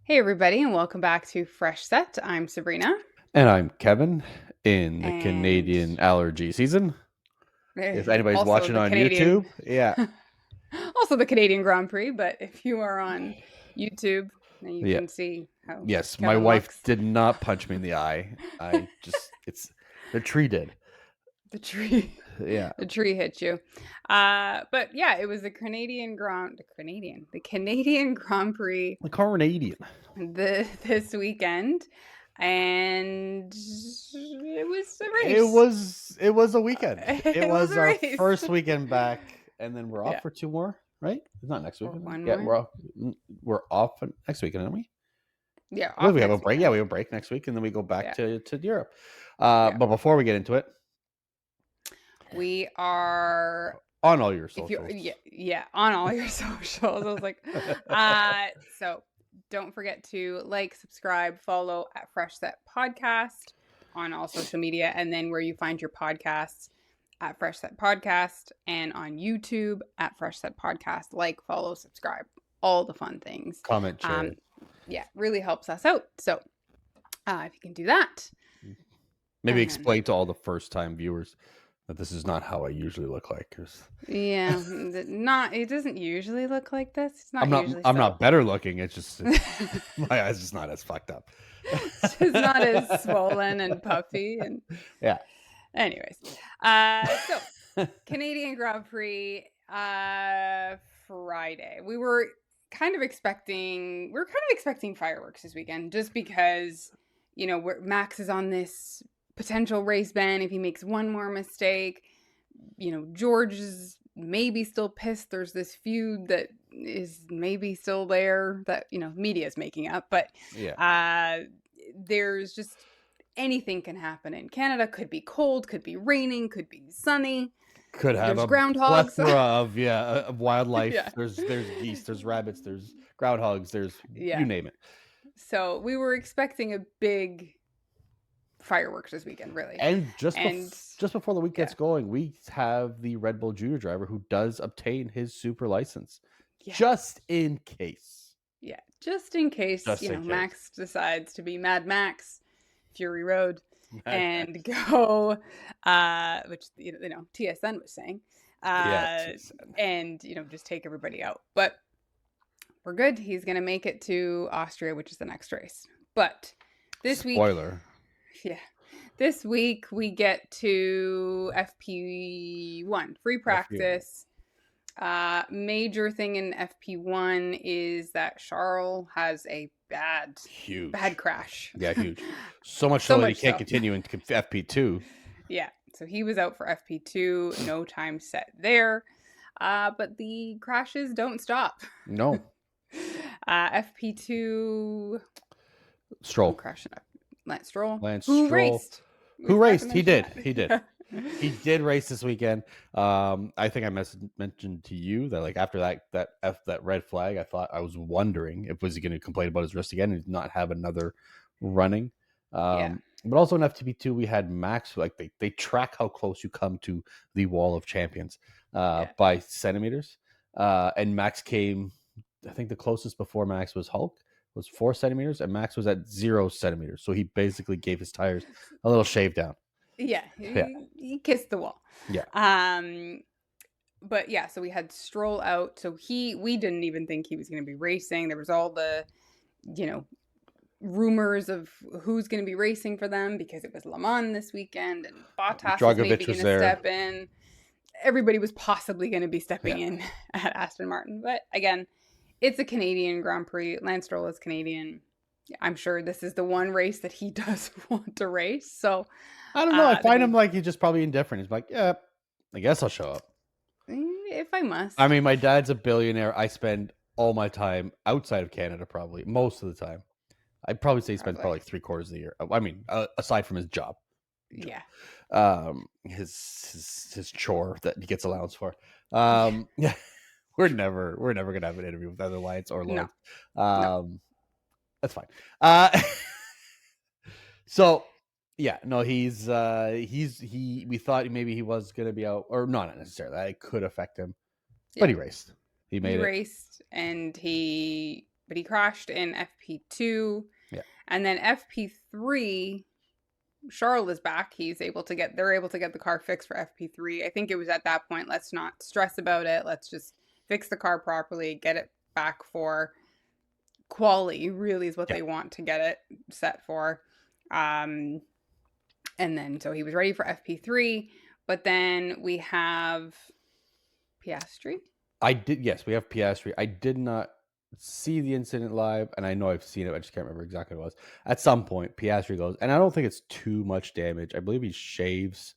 Hey everybody, and welcome back to Fresh Set. I'm Sabrina. And I'm Kevin in the And Canadian allergy season. If anybody's also watching the on Canadian, YouTube, yeah. also the Canadian Grand Prix. But if you are on YouTube, then you Yeah. can see how Yes, my Kevin wife looks. did not punch me in the eye. The tree did. The tree, Yeah. the tree hit you. But yeah, it was the Canadian Grand Prix The Canadian. this weekend, and it was a race. It was a weekend. It was a our race. first weekend back, and then we're off Yeah. for 2 more, right? It's not next weekend. One Yeah, more. we're off next weekend, aren't we? Yeah, Well, off we have a next break. weekend. Yeah, we have a break next week, and then we go back Yeah. to Europe. Yeah. But before we get into it, we are on all your if you socials. on all your socials. I was like, so don't forget to like, subscribe, follow at Fresh Set Podcast on all social media, and then where you find your podcasts at Fresh Set Podcast, and on YouTube at Fresh Set Podcast. Like, follow, subscribe, all the fun things. Comment, share. Yeah, really helps us out. So if you can do that. Maybe explain to all the first-time viewers that this is not how I usually look like. Yeah, it doesn't usually look like this. It's not usually. I'm not better looking. It's just my eyes just not as fucked up. It's just not as swollen and puffy. And yeah. Anyways, so Canadian Grand Prix Friday. We were kind of expecting fireworks this weekend, just because Max is on this potential race ban if he makes one more mistake. George is maybe still pissed. There's this feud that is maybe still there that media is making up, but there's just anything can happen in Canada. Could be cold, could be raining, could be sunny. Could have there's a groundhogs plethora of wildlife. Yeah. There's geese, there's rabbits, there's groundhogs, there's you name it. So we were expecting a big fireworks this weekend, really. And just before the week gets going, we have the Red Bull Junior driver who does obtain his super license, just in case. Yeah, just in case Max decides to be Mad Max, Fury Road, and go, which TSN was saying, and just take everybody out. But we're good. He's gonna make it to Austria, which is the next race. But this spoiler. Yeah. This week we get to FP1, free practice. Major thing in FP1 is that Charles has a bad crash. Yeah, huge. So much so that he can't continue into FP2. Yeah. So he was out for FP2, no time set there. But the crashes don't stop. No. FP2 Stroll. Crashing up. Lance Stroll. Who raced. Who raced? He did. He did race this weekend. I think I mentioned to you that after that red flag, I was wondering if was he going to complain about his wrist again and not have another running. But also in FTP2 we had Max. They track how close you come to the wall of champions by centimeters. And Max came. I think the closest before Max was Hulk. Was 4 centimeters, and Max was at 0 centimeters. So he basically gave his tires a little shave down. Yeah, he kissed the wall. Yeah. But so we had Stroll out. So we didn't even think he was going to be racing. There was all the, rumors of who's going to be racing for them because it was Le Mans this weekend, and Bottas was maybe going to step in. Everybody was possibly going to be stepping in at Aston Martin, but again. It's a Canadian Grand Prix. Lance Stroll is Canadian. I'm sure this is the one race that he does want to race. So I don't know. I find him he's just probably indifferent. He's like, yeah, I guess I'll show up if I must. I mean, my dad's a billionaire. I spend all my time outside of Canada, probably most of the time. I'd probably say he spends probably 3/4 of the year. I mean, aside from his job. Yeah. His chore that he gets allowance for. Yeah. we're never gonna have an interview with either Lance or Lawrence. No. That's fine. So yeah, no, we thought maybe he was gonna be out, or not necessarily. That could affect him, but he raced. He raced, and he crashed in FP2. Yeah, and then FP3. Charles is back. They're able to get the car fixed for FP3. I think it was at that point, let's not stress about it. Let's just fix the car properly, get it back for quality, really is what they want to get it set for. And then so he was ready for FP3, but then we have Piastri. Yes, we have Piastri. I did not see the incident live, and I know I've seen it. I just can't remember exactly what it was. At some point, Piastri goes, and I don't think it's too much damage. I believe he shaves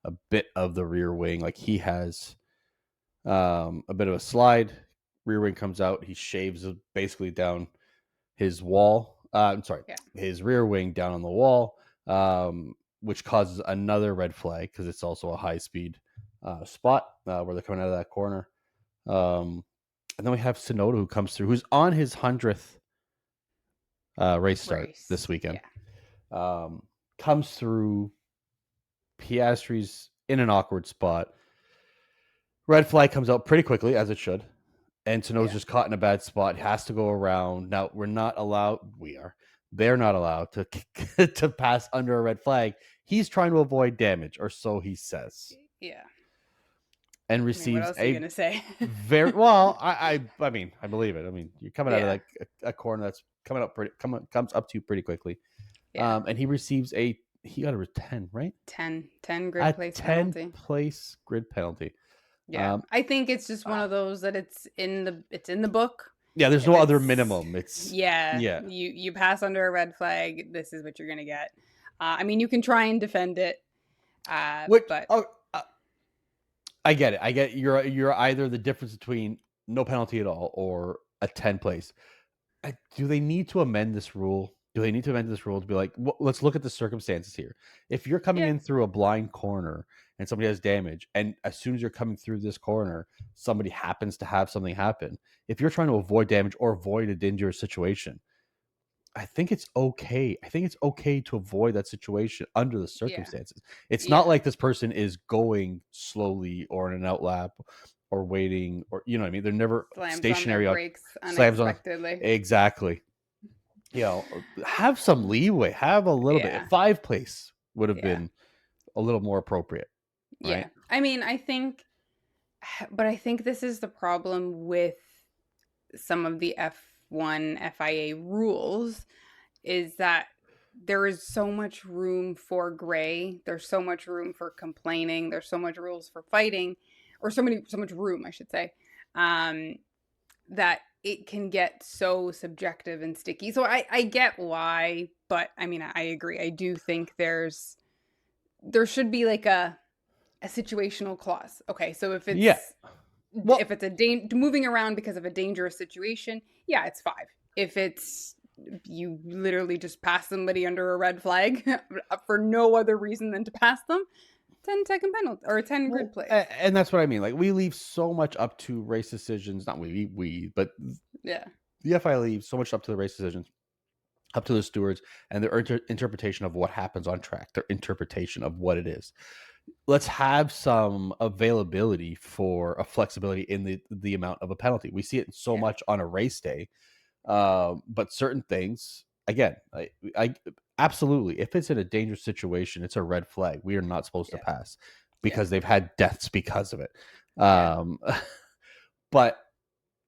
a bit of the rear wing. Like he has a bit of a slide. Rear wing comes out. He shaves basically down his wall. His rear wing down on the wall, which causes another red flag because it's also a high speed spot where they're coming out of that corner. And then we have Tsunoda who comes through, who's on his 100th race start this weekend. Yeah. Comes through. Piastri's in an awkward spot. Red flag comes out pretty quickly, as it should. And Tsunoda's just caught in a bad spot. Has to go around. Now, they're not allowed to pass under a red flag. He's trying to avoid damage, or so he says. Yeah. And receives what else are you gonna say? very well. I believe it. I mean, you're coming out of like a corner that's comes up to you pretty quickly. Yeah. And he receives he got a 10, right? 10 grid place penalty. 10 place grid penalty. Yeah. I think it's just one of those that it's in the book. Yeah, there's no other minimum. It's You pass under a red flag, this is what you're gonna get. I mean, you can try and defend it. I get it. I get you're either the difference between no penalty at all or a 10 place. Do they need to amend this rule? Do they need to amend this rule to be like, let's look at the circumstances here. If you're coming in through a blind corner and somebody has damage, and as soon as you're coming through this corner, somebody happens to have something happen. If you're trying to avoid damage or avoid a dangerous situation, I think it's okay. I think it's okay to avoid that situation under the circumstances. It's not like this person is going slowly or in an outlap or waiting, or you know what I mean. They're never stationary on brakes unexpectedly. Exactly. You know, have some leeway. Have a little bit. 5 place would have been a little more appropriate. Right? Yeah, I mean, I think this is the problem with some of the F1 FIA rules, is that there is so much room for gray. There's so much room for complaining. There's so much rules for fighting, or so much room, I should say, that it can get so subjective and sticky. So I get why, but I mean, I agree. I do think there should be like a situational clause. Okay, so if it's if it's moving around because of a dangerous situation, it's 5. If it's you literally just pass somebody under a red flag for no other reason than to pass them, 10-second penalty or 10 grid place. And that's what I mean. Like, we leave so much up to race decisions. Not we, but the FIA leaves so much up to the race decisions, up to the stewards and their interpretation of what happens on track, their interpretation of what it is. Let's have some availability for a flexibility in the amount of a penalty. We see it so much on a race day. But certain things, again, I absolutely, if it's in a dangerous situation, it's a red flag. We are not supposed to pass because they've had deaths because of it. But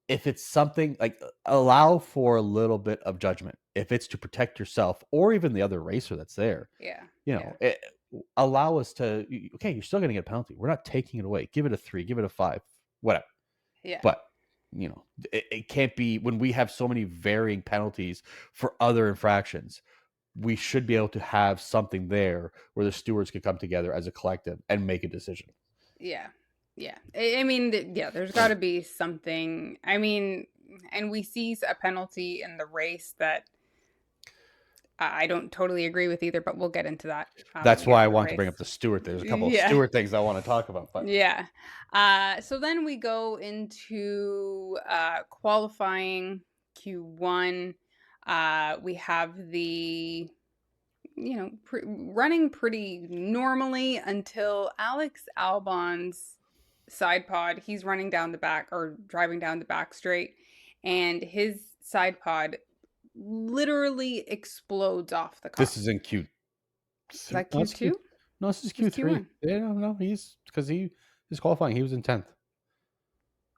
if it's something like, allow for a little bit of judgment. If it's to protect yourself or even the other racer that's there, allow us to, okay, you're still going to get a penalty. We're not taking it away. Give it a 3, give it a 5, whatever. Yeah. But you know, it can't be, when we have so many varying penalties for other infractions, we should be able to have something there where the stewards can come together as a collective and make a decision. Yeah. I mean, there's got to be something. I mean, and we see a penalty in the race that I don't totally agree with either, but we'll get into that. That's why I want to bring up the Stewart. There's a couple of Stewart things I want to talk about. But yeah. So then we go into qualifying Q1. We have the, running pretty normally until Alex Albon's side pod. He's running down the back or driving down the back straight, and his side pod literally explodes off the car. This is in Q. Is that Q2? No, this is Q3. Yeah, no, he's because he's qualifying. He was in 10th.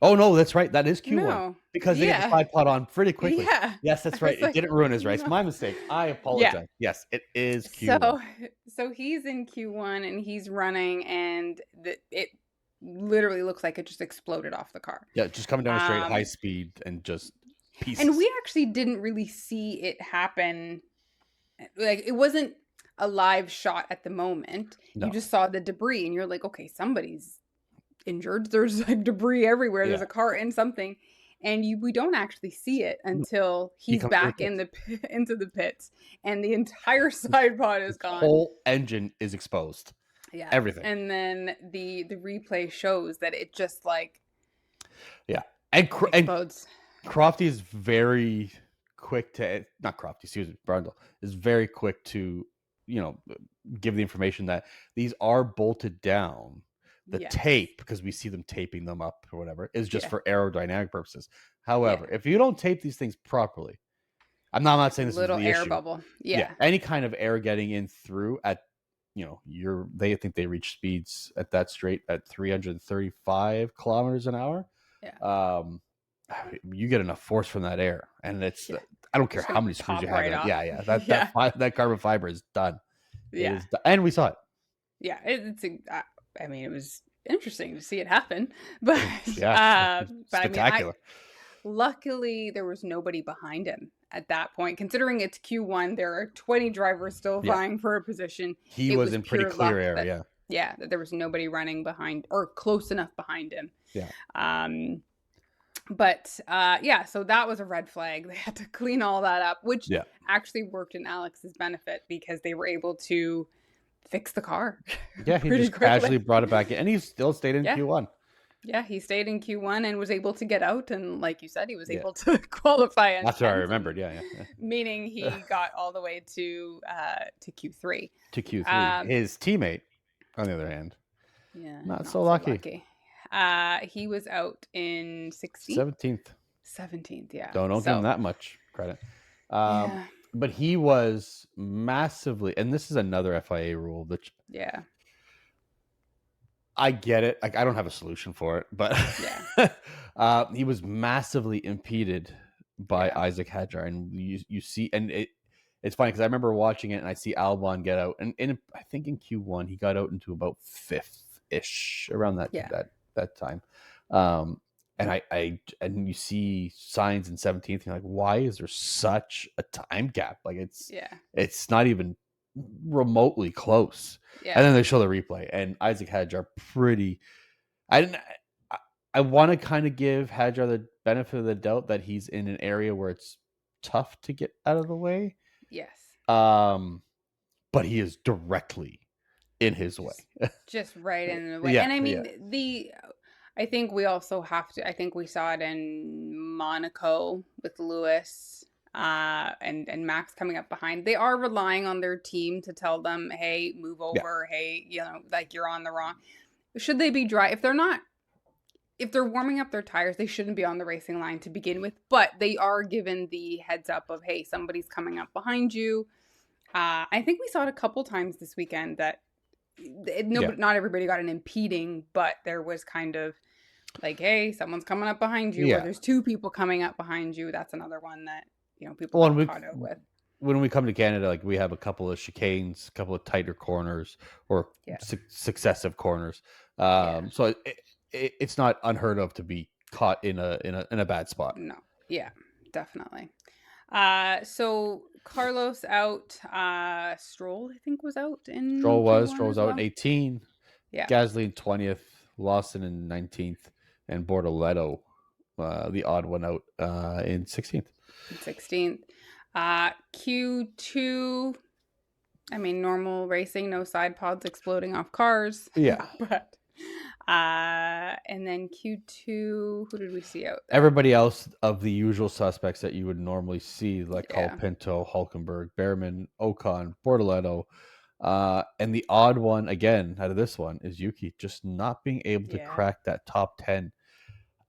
Oh no, that's right. That is Q1 no. because they got the side pod on pretty quickly. Yeah. Yes, that's right. It didn't ruin his race. No. My mistake. I apologize. Yeah. Yes, it is Q1. So he's in Q1 and he's running, and it literally looks like it just exploded off the car. Yeah, just coming down a straight high speed and just pieces. And we actually didn't really see it happen. Like, it wasn't a live shot at the moment. No. You just saw the debris and you're like, okay, somebody's injured. There's like debris everywhere. There's a car in something. And we don't actually see it until he's back into the pits, and the entire side pod is gone. The whole engine is exposed. Yeah. Everything. And then the replay shows that it just like explodes. And Crofty is very quick to Brundle is very quick to give the information that these are bolted down. The tape, because we see them taping them up or whatever, is just for aerodynamic purposes. Think if you don't tape these things properly, I'm not saying this is the air issue. Bubble. Any kind of air getting in through at they think they reach speeds at that straight at 335 kilometers an hour. You get enough force from that air, and it's I don't care how many screws you have in it. That carbon fiber is done. And we saw it. It was interesting to see it happen, but spectacular. Luckily, there was nobody behind him at that point. Considering it's Q1, there are 20 drivers still vying for a position. He was in pretty clear area. That there was nobody running behind or close enough behind him. So that was a red flag. They had to clean all that up, which actually worked in Alex's benefit because they were able to fix the car. Yeah, he just casually brought it back in, and he still stayed in Q1. Yeah, he stayed in Q1 and was able to get out, and like you said, he was able to qualify. That's what I remembered. Yeah. Meaning he got all the way to Q3. To Q3. His teammate, on the other hand, not so lucky. He was out in 17th. 17th, yeah. Don't give him that much credit. But he was massively, and this is another FIA rule that I get it. Like, I don't have a solution for it, but he was massively impeded by Isaac Hadjar, and you see, and it's funny because I remember watching it and I see Albon get out, and I think in Q1 he got out into about 5th-ish around that time. And you see signs in 17th, and you're like, why is there such a time gap? Like it's not even remotely close. And then they show the replay, and Isaac Hadjar I want to kind of give Hadjar the benefit of the doubt that he's in an area where it's tough to get out of the way. But he is directly in his way. Just right in the way. And I mean, I think we also have to, I think we saw it in Monaco with Lewis and Max coming up behind. They are relying on their team to tell them, hey, move over. Hey, like you're on the wrong. Should they be dry? If they're warming up their tires, they shouldn't be on the racing line to begin with, but they are given the heads up of, hey, somebody's coming up behind you. I think we saw it a couple times this weekend that not everybody got an impeding, but there was kind of like, hey, someone's coming up behind you, or there's 2 people coming up behind you. That's another one that people got caught out with. When we come to Canada, like we have a couple of chicanes, a couple of tighter corners, or successive corners. So it's not unheard of to be caught in a bad spot. No, definitely. So Carlos out. Stroll, I think, was out in. Stroll's out in 18. Yeah. Gasly in 20th. Lawson in 19th, and Bortoleto, the odd one out, in 16th. Q2, I mean, normal racing, no side pods exploding off cars. Yeah. But and then Q2, who did we see out there? Everybody else of the usual suspects that you would normally see, like Yeah. Colapinto, Hulkenberg, Behrman, Ocon, Bortoleto. And the odd one, again, out of this one is Yuki just not being able to crack that top 10.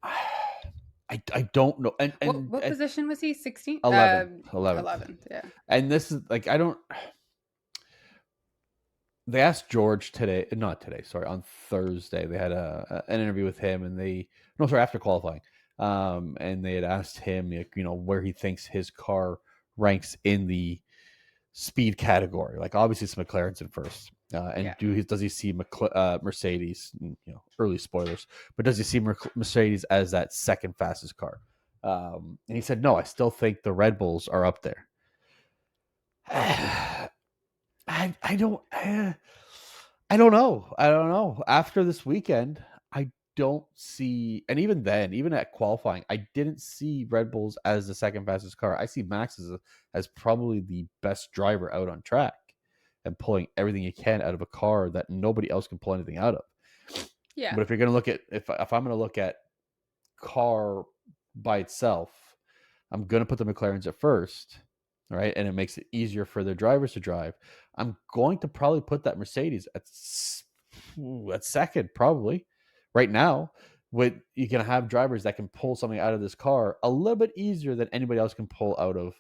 I don't know. And what position was he? 16? 11th. Yeah. And this is like, they asked George on Thursday. They had an interview with him, and after qualifying. And they had asked him, where he thinks his car ranks in the speed category. Like, obviously it's McLaren's in first. Does he see Mercedes, early spoilers, but does he see Mercedes as that second fastest car? And he said, no, I still think the Red Bulls are up there. I don't know. After this weekend, I don't see, and even then, even at qualifying, I didn't see Red Bulls as the second fastest car. I see Max as probably the best driver out on track and pulling everything he can out of a car that nobody else can pull anything out of. Yeah. But if you're going to look at, if I'm going to look at car by itself, I'm going to put the McLarens at first. All right. And it makes it easier for their drivers to drive. I'm going to probably put that Mercedes at second, probably right now. You can have drivers that can pull something out of this car a little bit easier than anybody else can pull out of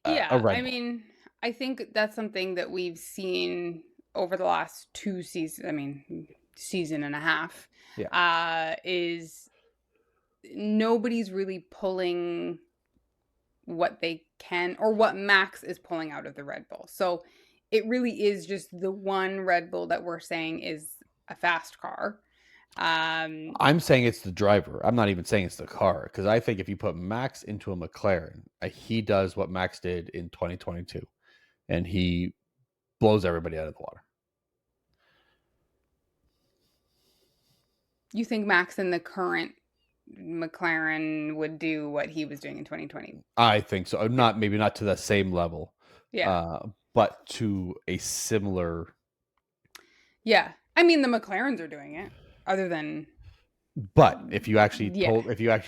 a Red Bull. I mean, I think that's something that we've seen over the last 2 seasons. I mean, season and a half. Yeah. Is nobody's really pulling what they can, or what Max is pulling out of the Red Bull. So it really is just the one Red Bull that we're saying is a fast car. I'm saying it's the driver. I'm not even saying it's the car, because I think if you put Max into a McLaren, he does what Max did in 2022, and he blows everybody out of the water. You think Max in the current McLaren would do what he was doing in 2020? I think so. Maybe not to the same level. Yeah. But to a similar. Yeah. I mean, the McLarens are doing it, other than. But if you actually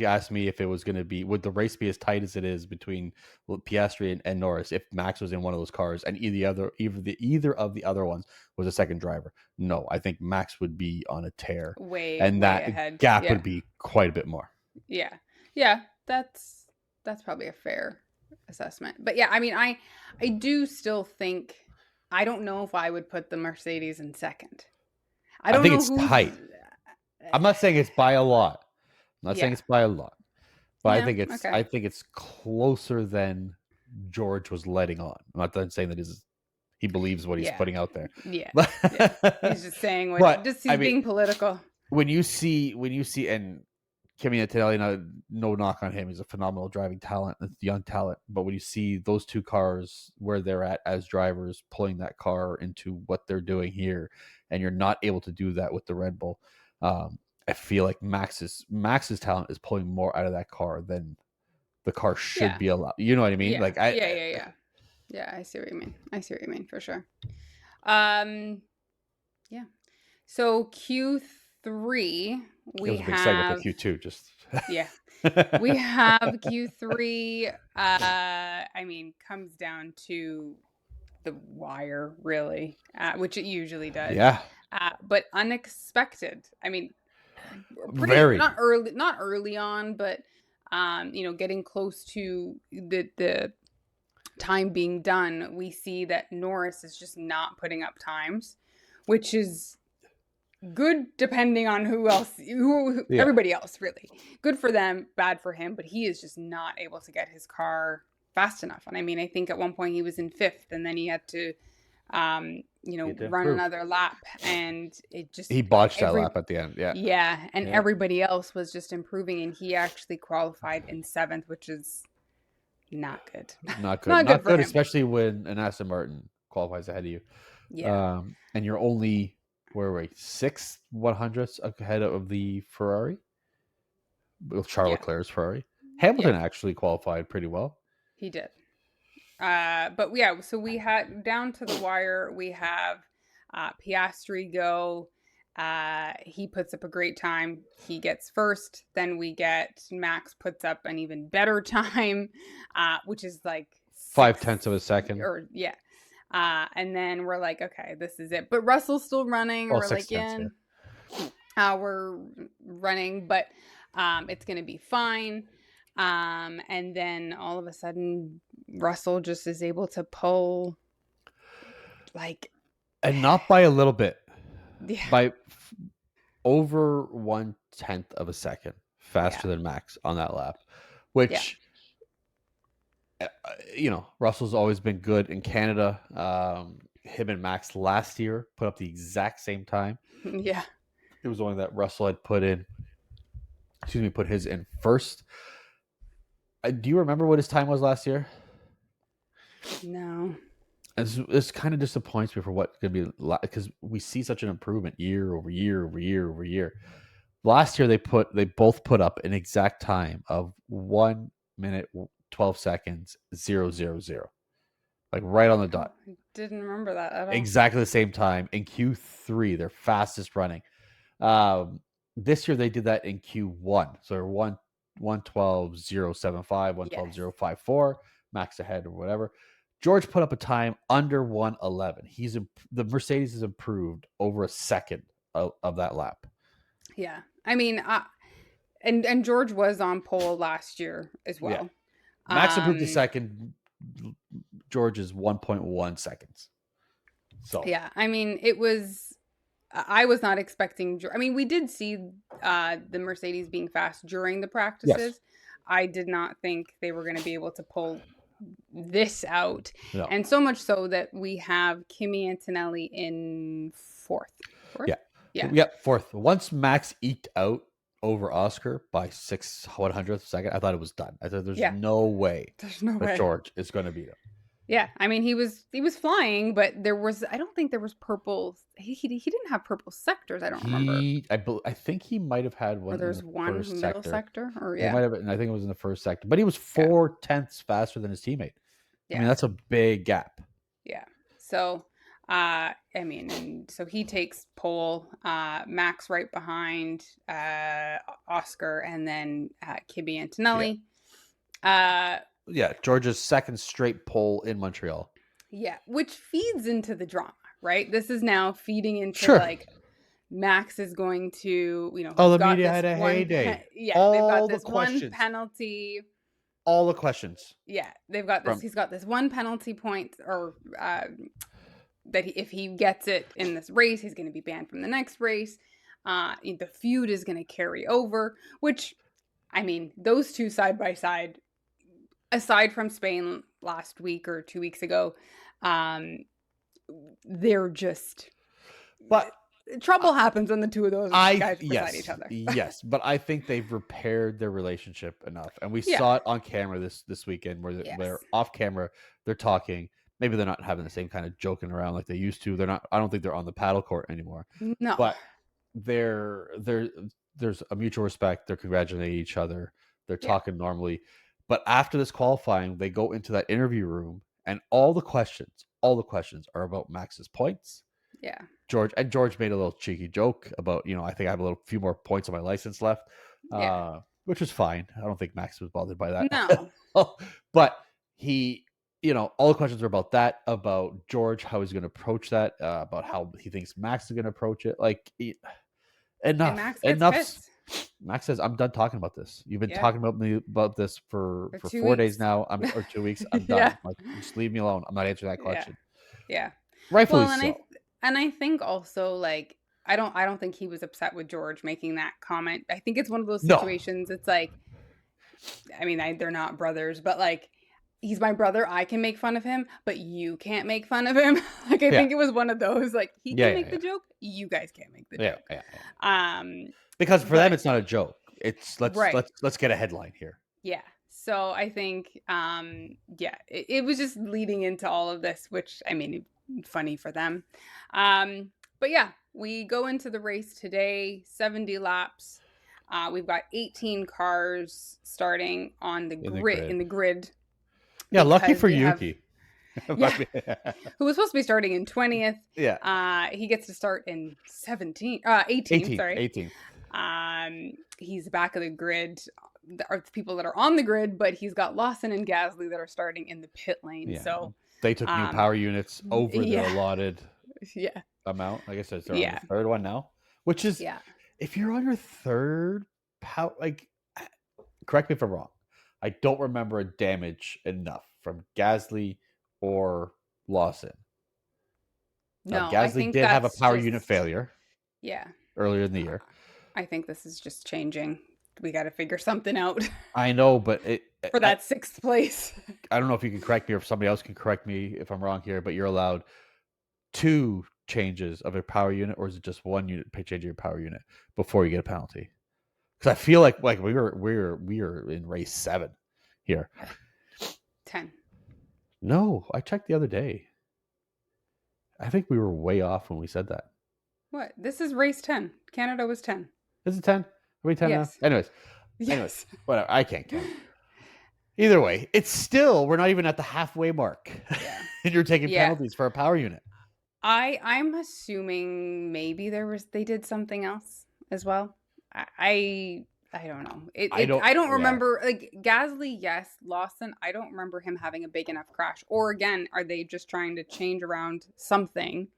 asked me if it was going to be, would the race be as tight as it is between Piastri and Norris if Max was in one of those cars and either of the other ones was a second driver? No, I think Max would be on a tear, and that ahead. gap would be quite a bit more. Yeah, that's probably a fair assessment. But yeah, I mean, I do still think, I don't know if I would put the Mercedes in second. I think it's tight. I'm not saying it's by a lot. But I think it's closer than George was letting on. I'm not done saying that he believes what he's putting out there. Yeah. He's just saying he's being political. When you see, and Kimi Antonelli, no knock on him, he's a phenomenal driving talent, a young talent. But when you see those two cars where they're at as drivers, pulling that car into what they're doing here, and you're not able to do that with the Red Bull. I feel like Max's talent is pulling more out of that car than the car should be allowed. You know what I mean? Yeah. Yeah, I see what you mean for sure. Yeah. So Q3 we have a big segment for Q2. Just we have Q3. I mean, comes down to the wire, really, which it usually does. Yeah. But unexpected. I mean, not early on, but getting close to the time being done, we see that Norris is just not putting up times, which is good depending on everybody else, really. Good for them, bad for him, but he is just not able to get his car fast enough. And I mean, I think at one point he was in 5th, and then he had to run another lap, and he botched that lap at the end. Everybody else was just improving, and he actually qualified in 7th, which is not good. Not good, especially when an Aston Martin qualifies ahead of you. And you're only 6 100ths ahead of the Ferrari, with Charles Leclerc's Ferrari. Hamilton actually qualified pretty well. He did. But yeah, so we had down to the wire. We have Piastri go. He puts up a great time. He gets first. Then we get Max puts up an even better time, which is like 0.5 of a second. Or yeah. And then we're like, okay, this is it. But Russell's still running. We're like, we're running, but it's gonna be fine. And then all of a sudden, Russell just is able to pull, like, and not by a little bit, yeah. by over 1/10 of a second faster than Max on that lap, which Russell's always been good in Canada. Him and Max last year put up the exact same time. Yeah, it was only that Russell had put his in first. Do you remember what his time was last year? No. This kind of disappoints me for what's going to be, because we see such an improvement year over year over year over year. Last year they both put up an exact time of 1 minute 12 seconds 0:00, like right on the dot. I didn't remember that at all. Exactly the same time in Q3, their fastest running. This year they did that in Q1, so they're 1:12.075, 1:12.054, Max ahead or whatever. George put up a time under 1:11. The Mercedes has improved over a second of that lap. Yeah, I mean, and George was on pole last year as well. Yeah. Max improved a second. George is 1.1 seconds. So yeah, I mean, I was not expecting. I mean, we did see the Mercedes being fast during the practices. Yes. I did not think they were going to be able to pull this out. No. And so much so that we have Kimi Antonelli in fourth. Yeah, fourth. Once Max eked out over Oscar by 0.06 seconds, I thought it was done. I thought there's no way that George is going to beat him. Yeah, I mean, he was flying, but I don't think there was purple. He didn't have purple sectors. I don't remember. I think he might have had one. Or there's one middle sector, or He might have, and I think it was in the first sector. But he was 0.4 faster than his teammate. Yeah. I mean, that's a big gap. Yeah. So, I mean, and so he takes pole. Max right behind Oscar, and then Kimi Antonelli. Yeah, Georgia's second straight pole in Montreal. Yeah, which feeds into the drama, right? This is now feeding into like Max is going to, the media had a heyday. They've got this one penalty. All the questions. Yeah, they've got this. He's got this one penalty point, or that if he gets it in this race, he's going to be banned from the next race. The feud is going to carry over, which, I mean, those two side by side. Aside from Spain last week or 2 weeks ago, they're just. But trouble happens when the two of those guys beside each other. Yes, but I think they've repaired their relationship enough, and we saw it on camera this weekend where they're off camera, they're talking. Maybe they're not having the same kind of joking around like they used to. They're not. I don't think they're on the paddle court anymore. No, but there's a mutual respect. They're congratulating each other. They're talking normally. But after this qualifying, they go into that interview room, and all the questions are about Max's points. Yeah. George made a little cheeky joke about, I think I have a few more points on my license left, which was fine. I don't think Max was bothered by that. No. But he, all the questions are about that, about George, how he's going to approach that, about how he thinks Max is going to approach it. Like, enough. Max says, "I'm done talking about this. You've been talking about this for 4 days now. Or 2 weeks. I'm done. Like, just leave me alone. I'm not answering that question." Yeah. Rightfully so. And I think also, like, I don't think he was upset with George making that comment. I think it's one of those situations. It's like, I mean, they're not brothers, but like, he's my brother. I can make fun of him, but you can't make fun of him. Like, I think it was one of those. Like, he can make the joke. You guys can't make the joke. Yeah. Because for them, it's not a joke. It's let's get a headline here. Yeah. So I think, it was just leading into all of this, which, I mean, funny for them. But yeah, we go into the race today, 70 laps. We've got 18 cars starting on the grid. In the grid. Yeah, lucky for Yuki. Yeah. Who was supposed to be starting in 20th. Yeah. He gets to start in 18th, sorry. 18th. He's back of the grid. There are people that are on the grid, but he's got Lawson and Gasly that are starting in the pit lane. Yeah. So they took new power units over their allotted amount. I guess they're on the third one now, which is if you're on your third power, like, correct me if I'm wrong, I don't remember a damage enough from Gasly or Lawson. No, Gasly did have a power unit failure. Yeah. Earlier in the year. I think this is just changing. We got to figure something out. I know, but for that 6th place. I don't know if you can correct me or if somebody else can correct me if I'm wrong here, but you're allowed 2 changes of a power unit, or is it just 1 unit change of your power unit before you get a penalty? Because I feel like we were in race 7 here. 10. No, I checked the other day. I think we were way off when we said that. What? This is race 10. Canada was 10. Is it 10? Are we 10 now? Anyways, whatever. I can't count. Either way, it's still, we're not even at the halfway mark. Yeah. And you're taking penalties for a power unit. I'm assuming maybe they did something else as well. I don't know. I don't remember, like, Gasly, yes. Lawson, I don't remember him having a big enough crash. Or again, are they just trying to change around something?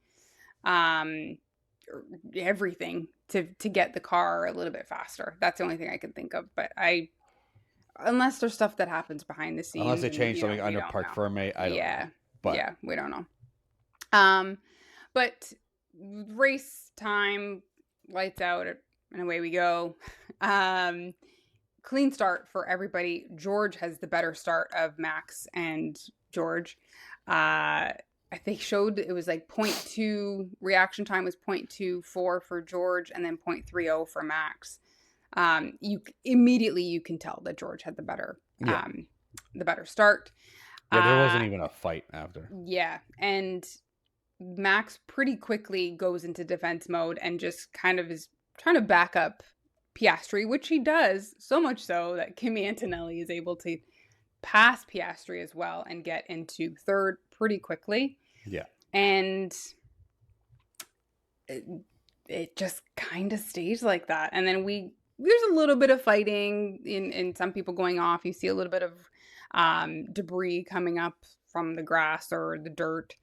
Everything to get the car a little bit faster. That's the only thing I can think of. But unless there's stuff that happens behind the scenes, unless they change something under Parc Fermé, I don't know. But we don't know. But race time, lights out, and away we go. Clean start for everybody. George has the better start of Max and George. I think showed it was like 0.2 reaction time was 0.24 for George and then 0.30 for Max. You can tell that George had the better start. Yeah, there wasn't even a fight after. Yeah, and Max pretty quickly goes into defense mode and just kind of is trying to back up Piastri, which he does, so much so that Kimi Antonelli is able to pass Piastri as well and get into third pretty quickly. Yeah. And it just kind of stays like that. And then there's a little bit of fighting in some people going off. You see a little bit of debris coming up from the grass or the dirt.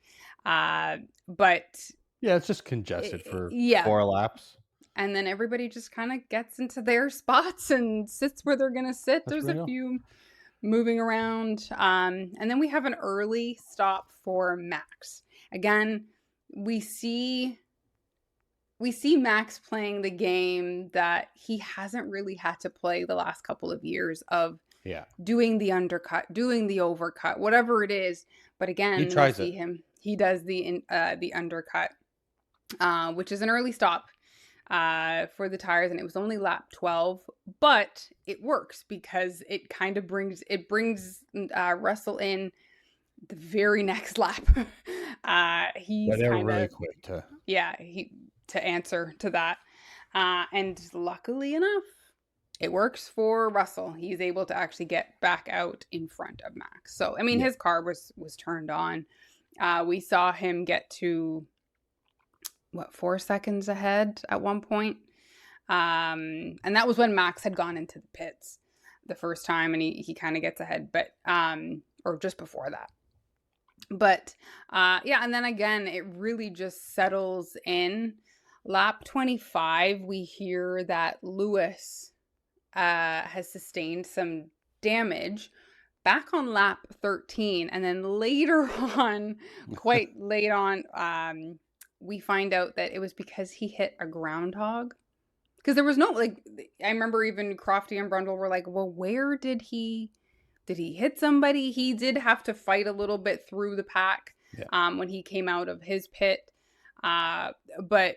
But yeah, it's just congested for 4 laps. And then everybody just kind of gets into their spots and sits where they're going to sit. There's a few moving around. And then we have an early stop for Max. Again, we see Max playing the game that he hasn't really had to play the last couple of years of doing the undercut, doing the overcut, whatever it is. But again, he does the undercut, which is an early stop for the tires, and it was only lap 12, but it works because it kind of brings Russell in the very next lap. They're really quick to answer to that, and luckily enough, it works for Russell. He's able to actually get back out in front of Max. So I mean, his car was turned on. We saw him get to 4 seconds ahead at one point. And that was when Max had gone into the pits the first time, and he kind of gets ahead, but or just before that. But and then again, it really just settles in. Lap 25, we hear that Lewis has sustained some damage back on lap 13, and then later on, quite late on, we find out that it was because he hit a groundhog. Because there was no, I remember even Crofty and Brundle were like, well, where did he hit somebody? He did have to fight a little bit through the pack when he came out of his pit. But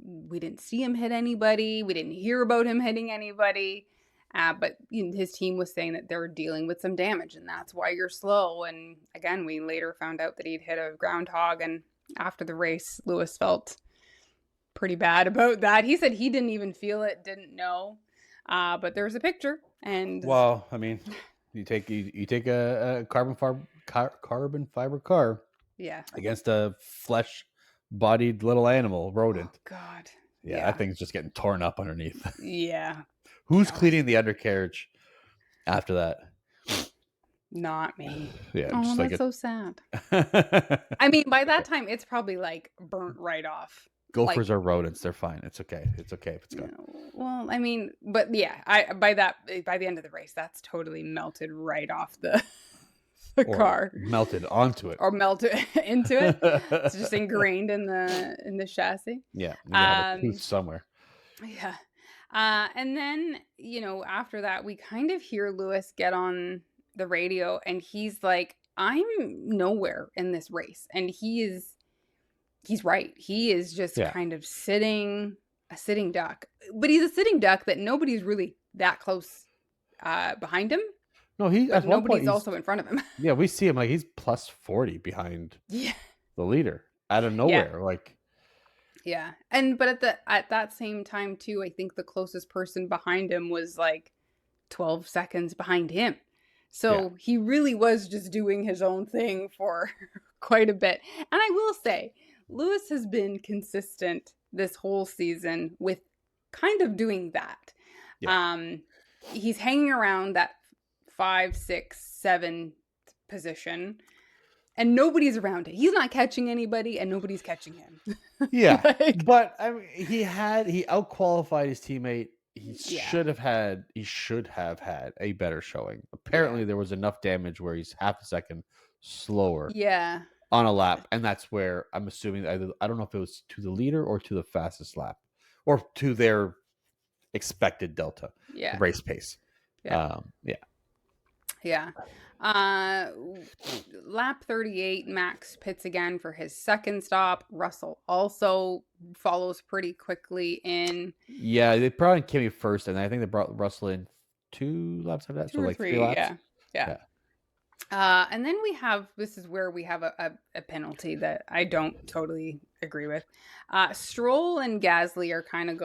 we didn't see him hit anybody. We didn't hear about him hitting anybody. But his team was saying that they were dealing with some damage, and that's why you're slow. And again, we later found out that he'd hit a groundhog, and after the race, Lewis felt pretty bad about that. He said he didn't even feel it, didn't know. But there's a picture, and well, I mean, You take a carbon fiber car. Yeah. Against a flesh-bodied little animal, rodent. Oh, God. Yeah, that thing's just getting torn up underneath. Yeah. Who's cleaning the undercarriage after that? Not me. Yeah, oh, just that's so sad. I mean, by that time, it's probably like burnt right off. Gophers are rodents; they're fine. It's okay. It's okay if it's gone. Well, I mean, but yeah, by the end of the race, that's totally melted right off the car, melted onto it, or melted into it. It's just ingrained in the chassis. Yeah, you have a tooth somewhere. Yeah. And then, after that, we kind of hear Lewis get on the radio and he's like, I'm nowhere in this race. And he's right. He is just kind of a sitting duck. But he's a sitting duck that nobody's really that close behind him. No, nobody's also in front of him. Yeah, we see him like he's plus 40 behind the leader out of nowhere. Yeah. But at that same time too, I think the closest person behind him was like 12 seconds behind him. So he really was just doing his own thing for quite a bit. And I will say, Lewis has been consistent this whole season with kind of doing that. Yeah. He's hanging around that 5, 6, 7 position. And nobody's around it. He's not catching anybody, and nobody's catching him. Yeah, but I mean, he outqualified his teammate. He should have had a better showing. Apparently, there was enough damage where he's half a second slower. Yeah. On a lap, and that's where I'm assuming either, I don't know if it was to the leader or to the fastest lap, or to their expected delta. Race pace. Yeah. Lap 38, Max pits again for his second stop. Russell also follows pretty quickly in. Yeah, they brought in Kimi first, and I think they brought Russell in 2 laps after that. 2 or 3 laps. Yeah. And then this is where we have a penalty that I don't totally agree with. Stroll and Gasly are kind of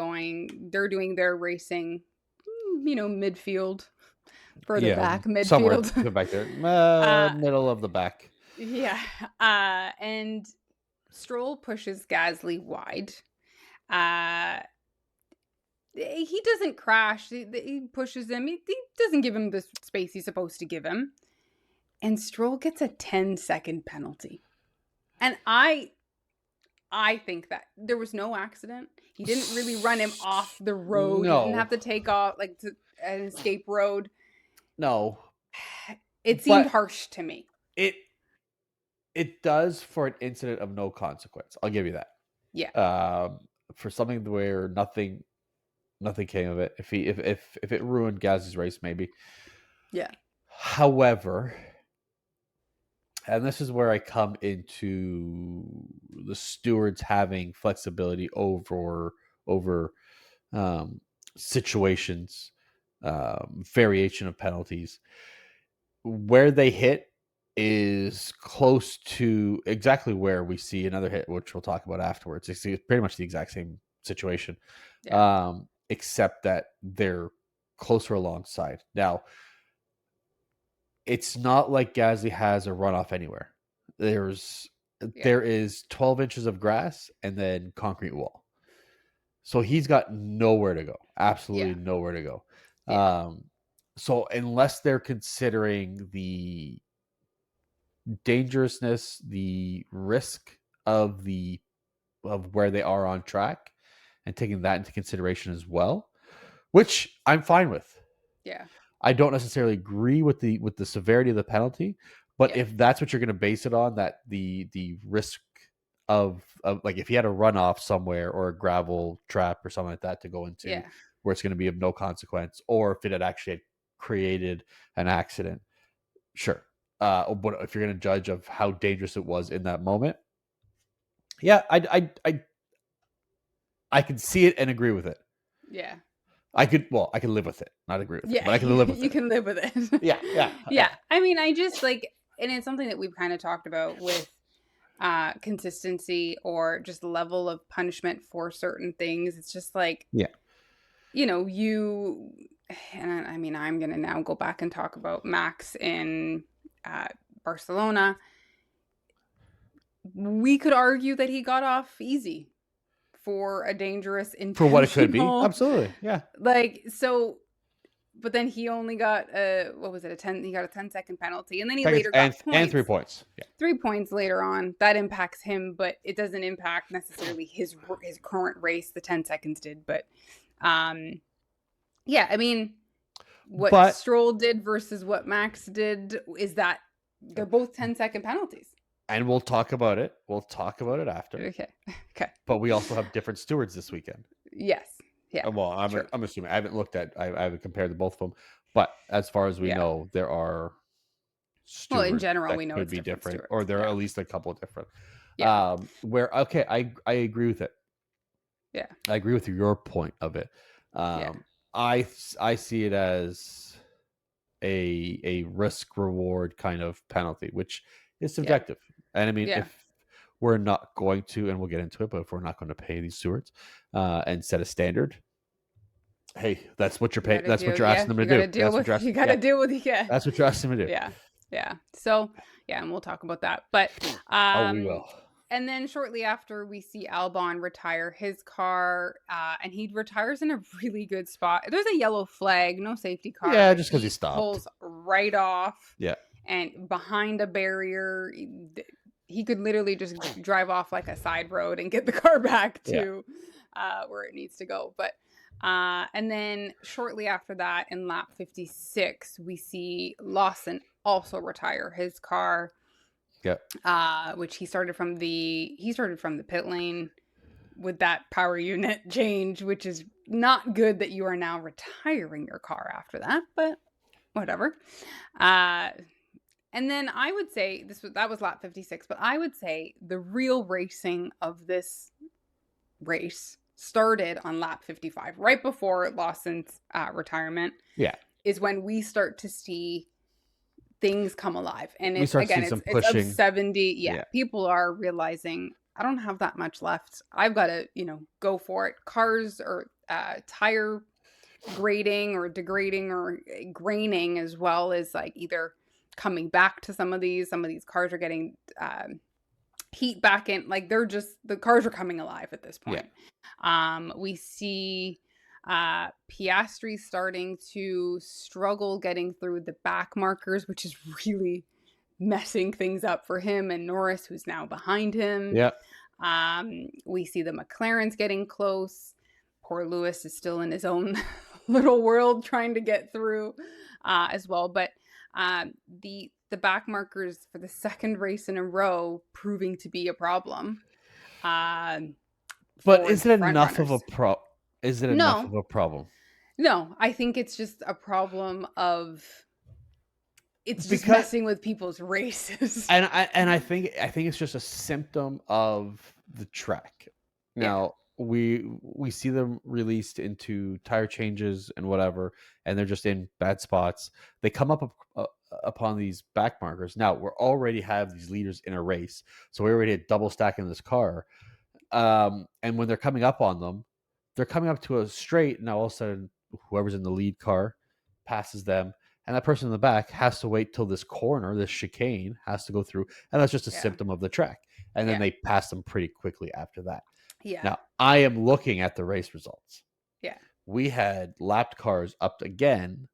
they're doing their racing, midfield. Further back, midfield. Somewhere back there. Middle of the back. Yeah. And Stroll pushes Gasly wide. He doesn't crash. He pushes him. He doesn't give him the space he's supposed to give him. And Stroll gets a 10-second penalty. And I think that there was no accident. He didn't really run him off the road. No. He didn't have to take off to an escape road. No. It seemed harsh to me. It does for an incident of no consequence. I'll give you that. Yeah. For something where nothing came of it. If it ruined Gasly's race, maybe. Yeah. However, and this is where I come into the stewards having flexibility over situations, variation of penalties. Where they hit is close to exactly where we see another hit, which we'll talk about afterwards. It's pretty much the exact same situation, except that they're closer alongside. Now, it's not like Gasly has a runoff anywhere. There is 12 inches of grass and then concrete wall. So he's got nowhere to go. Absolutely nowhere to go. Yeah. So unless they're considering the dangerousness, the risk of where they are on track and taking that into consideration as well, which I'm fine with. Yeah. I don't necessarily agree with the severity of the penalty, but if that's what you're going to base it on, that the risk of like if he had a runoff somewhere or a gravel trap or something like that to go into where it's going to be of no consequence, or if it had actually created an accident, sure. But if you're going to judge of how dangerous it was in that moment, I can see it and agree with it. Yeah. I could live with it, not agree with it, but I can live with it. You can live with it. Yeah. I mean, I just and it's something that we've kind of talked about with consistency or just level of punishment for certain things. It's just like, and I mean, I'm going to now go back and talk about Max in Barcelona. We could argue that he got off easy for a dangerous intentional. For what it could be. Absolutely. Yeah. Like, so, but then he only got what was it? He got a 10-second penalty, and then he later got points. And 3 points. Yeah. 3 points later on. That impacts him, but it doesn't impact necessarily his current race. The 10 seconds did, but yeah, I mean, what Stroll did versus what Max did is that they're both 10-second penalties. And we'll talk about it. We'll talk about it after. Okay. But we also have different stewards this weekend. Yes. Yeah. Well, I'm assuming. I haven't looked at. I haven't compared the both of them. But as far as we know, there are stewards. Well, in general, we know could be different, or there are at least a couple different. Yeah. I agree with it. Yeah. I agree with your point of it. I see it as a risk reward kind of penalty, which is subjective. And I mean, if we're not going to, and we'll get into it, but if we're not going to pay these stewards and set a standard, hey, that's what you're paying. That's what you're asking them to do. You got to deal with it. Yeah. That's what you're asking them to do. Yeah. Yeah. So, and we'll talk about that. But, we will. And then shortly after, we see Albon retire his car, and he retires in a really good spot. There's a yellow flag, no safety car. Yeah, just because he stopped. Pulls right off. Yeah. And behind a barrier, he could literally just drive off like a side road and get the car back to where it needs to go. But and then shortly after that, in lap 56, we see Lawson also retire his car. Yeah. Which he started from the pit lane with that power unit change, which is not good that you are now retiring your car after that, but whatever. And then I would say that was lap 56, but I would say the real racing of this race started on lap 55, right before Lawson's retirement. Yeah. Is when we start to see things come alive. And it's up 70. Yeah. People are realizing I don't have that much left. I've got to, go for it. Cars or tire grading or degrading or graining, as well as like either coming back to some of these cars are getting heat back in, like the cars are coming alive at this point. We see Piastri starting to struggle getting through the back markers, which is really messing things up for him and Norris, who's now behind him. We see the McLarens getting close. Poor Lewis is still in his own little world trying to get through as well. But the back markers for the second race in a row proving to be a problem. But is it enough of a problem? Is it enough of a problem? No, I think it's just a problem of just messing with people's races. And I think it's just a symptom of the track. Now we see them released into tire changes and whatever, and they're just in bad spots. They come up upon these back markers. Now we already have these leaders in a race, so we already had double stacking this car. And when they're coming up on them, they're coming up to a straight. Now all of a sudden, whoever's in the lead car passes them, and that person in the back has to wait till this corner, this chicane, has to go through, and that's just a symptom of the track. And then they pass them pretty quickly after that. Yeah. Now I am looking at the race results. Yeah. We had lapped cars up again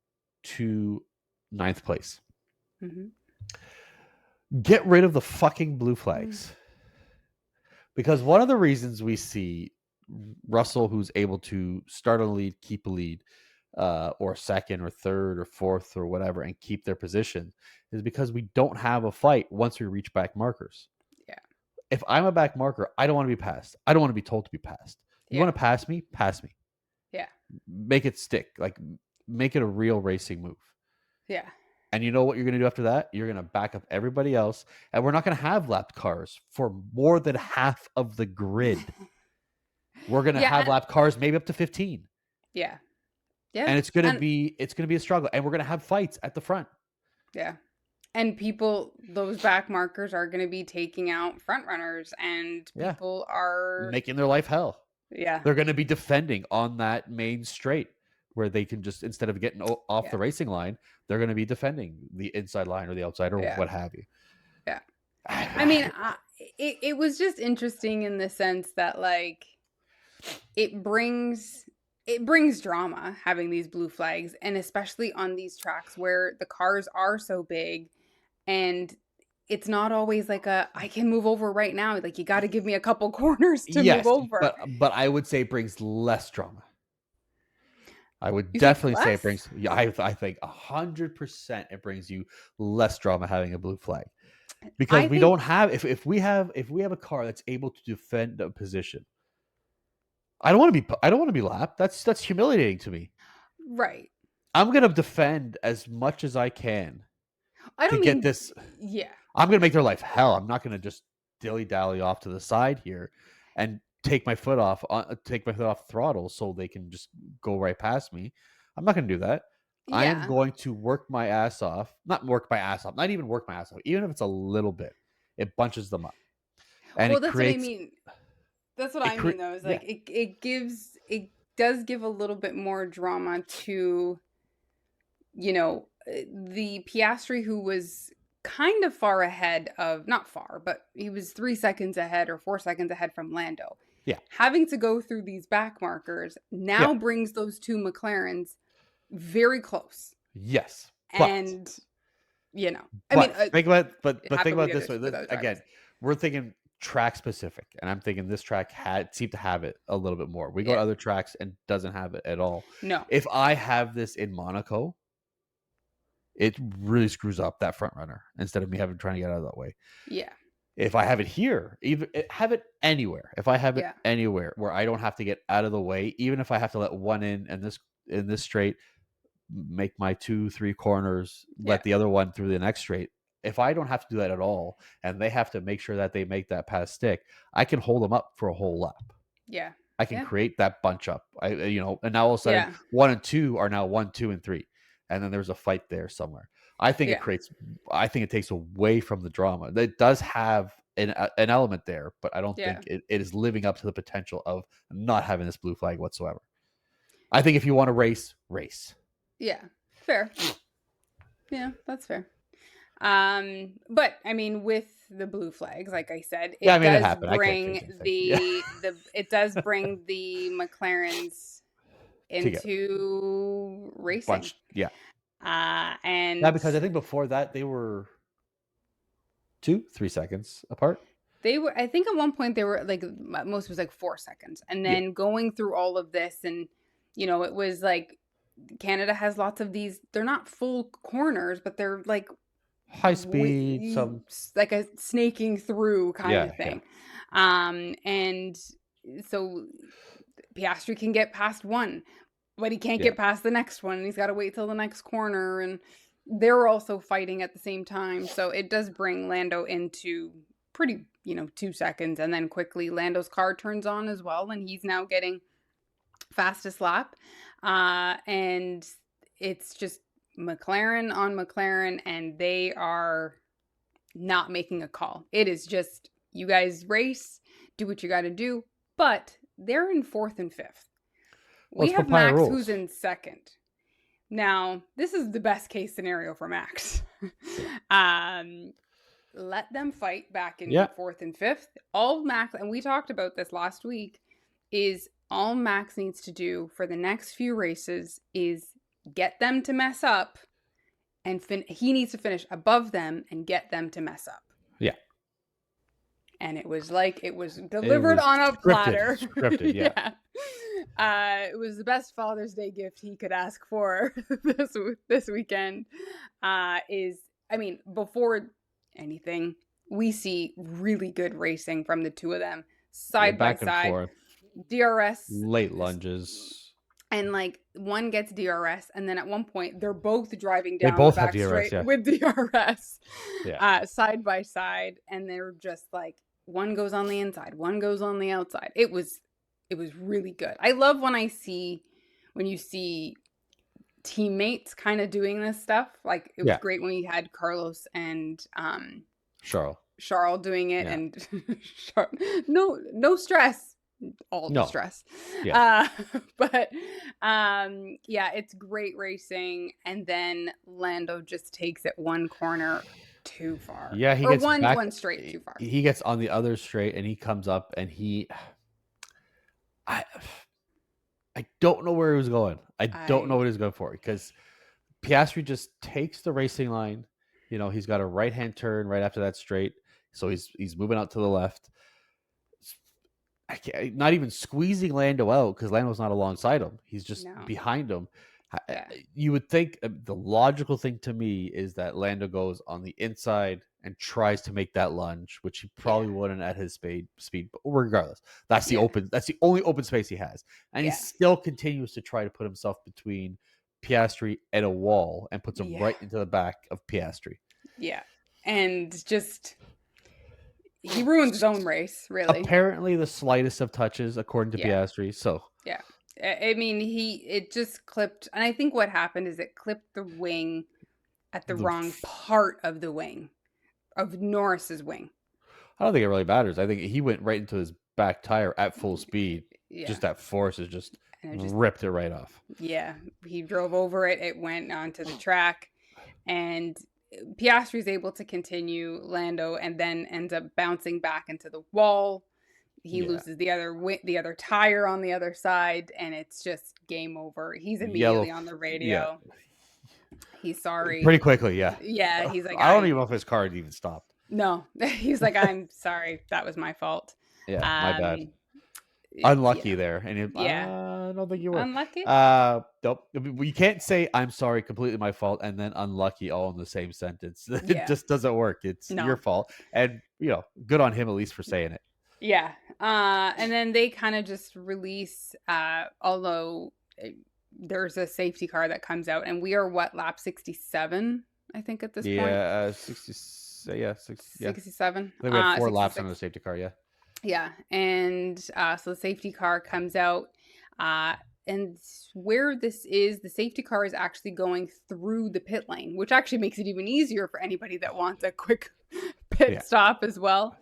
to 9th place. Mm-hmm. Get rid of the fucking blue flags. Because one of the reasons we see Russell, who's able to start on the lead, keep a lead, or second or third or fourth or whatever, and keep their position, is because we don't have a fight once we reach back markers. Yeah. If I'm a back marker, I don't want to be passed. I don't want to be told to be passed. You want to pass me? Pass me. Yeah. Make it stick. Like, make it a real racing move. Yeah. And you know what you're going to do after that? You're going to back up everybody else. And we're not going to have lapped cars for more than half of the grid. We're going to have lapped cars maybe up to 15. Yeah. Yeah. And it's going to be a struggle. And we're going to have fights at the front. Yeah. And those back markers are going to be taking out front runners, and people are making their life hell. Yeah. They're going to be defending on that main straight where they can just, instead of getting off the racing line, they're going to be defending the inside line or the outside or what have you. Yeah. I mean, it was just interesting in the sense that, like, it brings drama having these blue flags, and especially on these tracks where the cars are so big, and it's not always like I can move over right now. Like, you got to give me a couple corners to move over. But I would say it brings less drama. I would definitely say it brings. Yeah, I think 100% it brings you less drama having a blue flag, because we don't have. If we have a car that's able to defend a position, I don't want to be lapped. That's humiliating to me. Right. I'm gonna defend as much as I can to get this. Yeah. I'm gonna make their life hell. I'm not gonna just dilly-dally off to the side here and take my foot off the throttle so they can just go right past me. I'm not going to do that. Yeah. I am going to work my ass off. Not even work my ass off. Even if it's a little bit, it bunches them up. And that's what I mean. That's what I mean, though. Is like it does give a little bit more drama to, the Piastri, who was kind of far ahead of, not far, but he was 3 seconds ahead or 4 seconds ahead from Lando. Yeah. Having to go through these back markers now brings those two McLarens very close. Yes. And, think about it this way. Again, we're thinking track specific, and I'm thinking this track seemed to have it a little bit more. We go to other tracks and doesn't have it at all. No. If I have this in Monaco, it really screws up that front runner instead of me trying to get out of that way. Yeah. If I have it here, have it anywhere. If I have it anywhere where I don't have to get out of the way, even if I have to let one in this straight, make my 2-3 corners, let the other one through the next straight. If I don't have to do that at all, and they have to make sure that they make that pass stick, I can hold them up for a whole lap. Yeah. I can create that bunch up. And now all of a sudden 1 and 2 are now 1, 2, and 3. And then there's a fight there somewhere. I think it takes away from the drama. It does have an element there, but I don't think it is living up to the potential of not having this blue flag whatsoever. I think if you want to race. Yeah, fair. Yeah, that's fair. But I mean, with the blue flags, like I said, it does bring the McLarens into racing. Because I think before that they were 2-3 seconds apart. They were, I think at one point they were like, most was like 4 seconds, and then going through all of this, and it was like Canada has lots of these. They're not full corners, but they're like high speed, some like a snaking through kind of thing. And so Piastri can get past one, but he can't get past the next one, and he's got to wait till the next corner, and they're also fighting at the same time. So it does bring Lando into pretty, 2 seconds, and then quickly Lando's car turns on as well, and he's now getting fastest lap. And it's just McLaren on McLaren, and they are not making a call. It is just, you guys race, do what you got to do, but they're in 4th and 5th. We have Max who's in 2nd. Now, this is the best case scenario for Max. Let them fight back in 4th and 5th. All Max, and we talked about this last week, is all Max needs to do for the next few races is get them to mess up, and he needs to finish above them and get them to mess up. Yeah. And it was delivered on a platter. Scripted, yeah. It was the best Father's Day gift he could ask for this weekend. Before anything, we see really good racing from the two of them, side by side. Forth. DRS. Late lunges. And like one gets DRS, and then at one point they're both driving down the back straight with DRS, side by side, and they're just like, one goes on the inside, one goes on the outside. It was really good. I love when you see teammates kind of doing this stuff. Like it was great when we had Carlos and Charles doing it, and no stress. all the No. stress. Yeah. But yeah, it's great racing. And then Lando just takes it one corner too far. Yeah, he Or gets back. one straight too far. He gets on the other straight, and he comes up, and I don't know where he was going. I don't know what he was going for, because Piastri just takes the racing line. You know, he's got a right-hand turn right after that straight, so he's moving out to the left. Not even squeezing Lando out, because Lando's not alongside him. He's just behind him. Yeah. You would think the logical thing to me is that Lando goes on the inside and tries to make that lunge, which he probably wouldn't at his speed. But regardless, that's the only open space he has, and he still continues to try to put himself between Piastri and a wall and puts him right into the back of Piastri. Yeah, and just he ruins his own race, really. Apparently, the slightest of touches, according to Piastri. So yeah. I mean, it just clipped, and I think what happened is it clipped the wing at the wrong part of the wing, of Norris's wing. I don't think it really matters. I think he went right into his back tire at full speed. Yeah. Just that force has just ripped it right off. Yeah, he drove over it. It went onto the track, and Piastri's able to continue. Lando and then ends up bouncing back into the wall. He loses the other tire on the other side, and it's just game over. He's immediately on the radio. Yeah. He's sorry. Pretty quickly, yeah. Yeah, he's like, I don't even know if his car had even stopped. No, he's like, I'm sorry. That was my fault. Yeah, my bad. Unlucky there. And I don't think you were. Unlucky? Nope. You can't say I'm sorry, completely my fault, and then unlucky all in the same sentence. It just doesn't work. It's your fault. And, good on him at least for saying it. Yeah. And then they kind of just release, although there's a safety car that comes out, and we are lap 67, I think, at this point. Yeah, 67. I think we had 4 laps on the safety car, yeah. Yeah. And so the safety car comes out, and where this is, the safety car is actually going through the pit lane, which actually makes it even easier for anybody that wants a quick pit stop as well.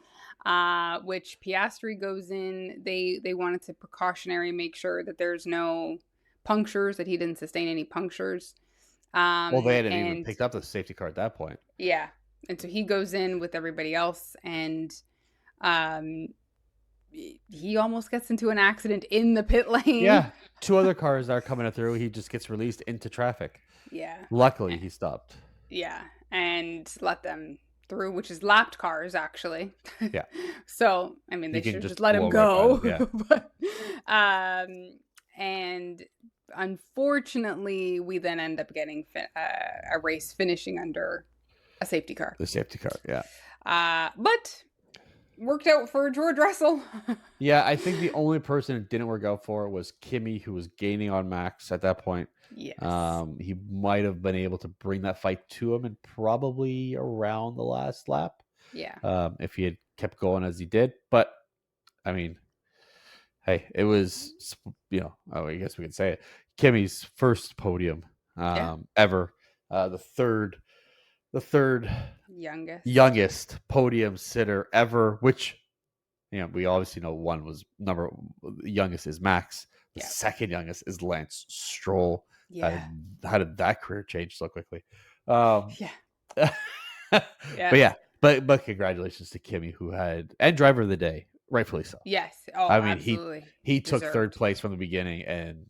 Which Piastri goes in. They wanted to precautionary make sure that there's no punctures, that he didn't sustain any punctures. Well, they hadn't even picked up the safety car at that point. Yeah. And so he goes in with everybody else, and he almost gets into an accident in the pit lane. Yeah. 2 other cars are coming through. He just gets released into traffic. Yeah. Luckily, he stopped. Yeah. And let them through, which is lapped cars, actually. Yeah. So, I mean, they should just let him go. Right and unfortunately, we then end up getting a race finishing under a safety car. The safety car, yeah. But worked out for George Russell. Yeah, I think the only person it didn't work out for was Kimi, who was gaining on Max at that point. Yes. He might have been able to bring that fight to him, and probably around the last lap. Yeah. If he had kept going as he did. But, I mean, hey, it was, I guess we can say it, Kimi's first podium ever. The third youngest podium sitter ever, which, we obviously know one was youngest is Max. The second youngest is Lance Stroll. Yeah. How did that career change so quickly? Yeah. But congratulations to Kimi, who and driver of the day, rightfully so. Yes. Oh, I mean, absolutely. he took third place from the beginning and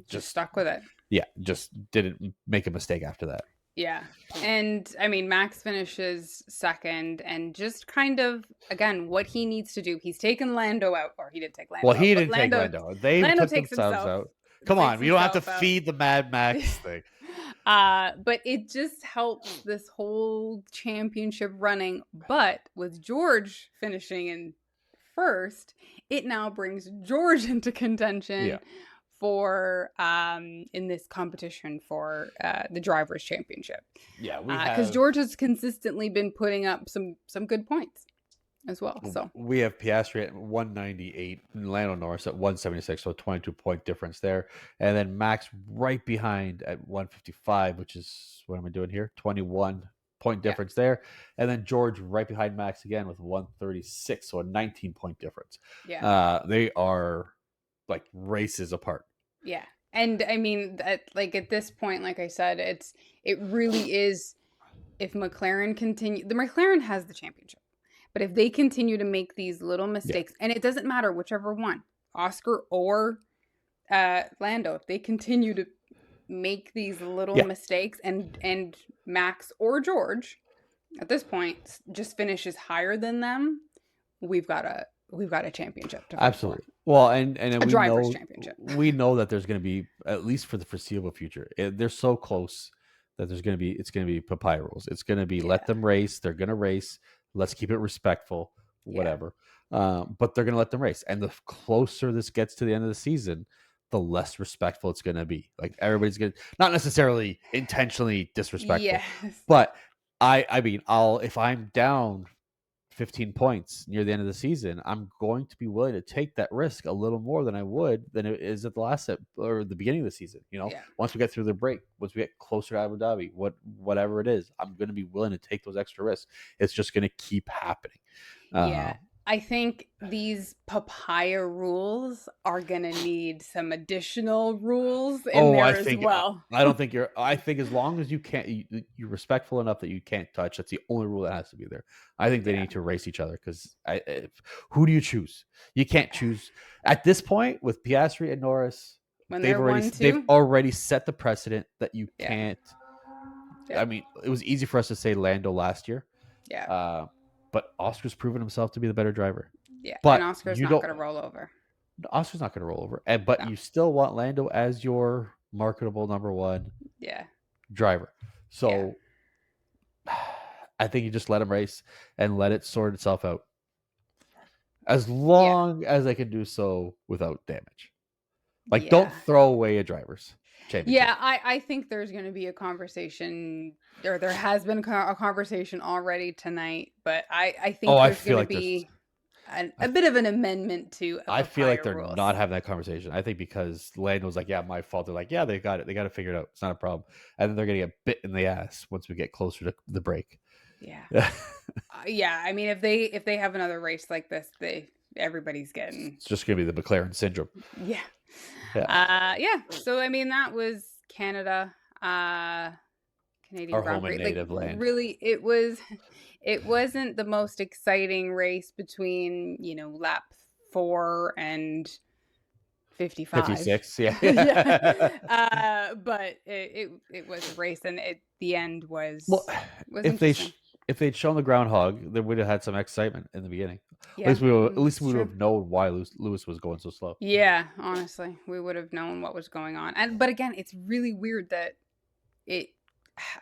just stuck with it. Yeah, just didn't make a mistake after that. Yeah. And I mean, Max finishes second, and just kind of, again, what he needs to do. He's taken Lando out, or he did take Lando out. Well, he didn't take Lando. They took themselves out. Come on, we don't have to feed the Mad Max thing. But it just helps this whole championship running. But with George finishing in first, it now brings George into contention for in this competition for the Drivers' Championship. Yeah, because George has consistently been putting up some good points as well. So we have Piastri at 198 and Lando Norris at 176, so a 22-point difference there, and then Max right behind at 155, which is, what am I doing here? 21 point difference there. And then George right behind Max again with 136, so a 19-point difference. Yeah. They are like races apart. Yeah. And I mean, like at this point, like I said, it really is, if McLaren the McLaren has the championship. But if they continue to make these little mistakes, and it doesn't matter whichever one, Oscar or Lando, if they continue to make these little mistakes, and Max or George at this point just finishes higher than them, we've got a championship to absolutely. Well, and a driver's championship. We know that there's going to be, at least for the foreseeable future, they're so close that it's going to be papaya rules. It's going to be let them race. They're going to race. Let's keep it respectful, whatever. But they're going to let them race. And the closer this gets to the end of the season, the less respectful it's going to be. Like everybody's going to, not necessarily intentionally disrespectful, but I mean, if I'm down 15 points near the end of the season, I'm going to be willing to take that risk a little more than I would than it is at the last set or the beginning of the season. Once we get through the break, once we get closer to Abu Dhabi, whatever it is, I'm going to be willing to take those extra risks. It's just going to keep happening. I think these papaya rules are going to need some additional rules in there as well. I think as long as you're respectful enough that you can't touch, that's the only rule that has to be there. I think they need to race each other, because who do you choose? You can't choose at this point with Piastri and Norris. They've already set the precedent that you can't. I mean, it was easy for us to say Lando last year. Yeah. But Oscar's proven himself to be the better driver. Yeah, but and Oscar's not going to roll over. Oscar's not going to roll over. But you still want Lando as your marketable number one driver. So I think you just let him race and let it sort itself out. As long as they can do so without damage. Like, don't throw away a driver's championship. Yeah, I think there's going to be a conversation, or there has been a conversation already tonight, but I think there's going to be a bit of an amendment to. I feel like they're not having that conversation. I think because Lando's like, my fault. They're like, they got it. They got to figure it out. It's not a problem. And then they're going to get bit in the ass once we get closer to the break. Yeah. I mean, if they have another race like this, everybody's getting. It's just going to be the McLaren syndrome. Yeah. So I mean, that was Canada, Canadian our Grand home Prix. and native land. Really, it wasn't the most exciting race between lap 4 and 55, 56. but it was a race, and the end was if they'd shown the groundhog, they would have had some excitement in the beginning. Yeah, at least we would have known why Lewis was going so slow. Yeah, honestly, we would have known what was going on. But again, it's really weird that and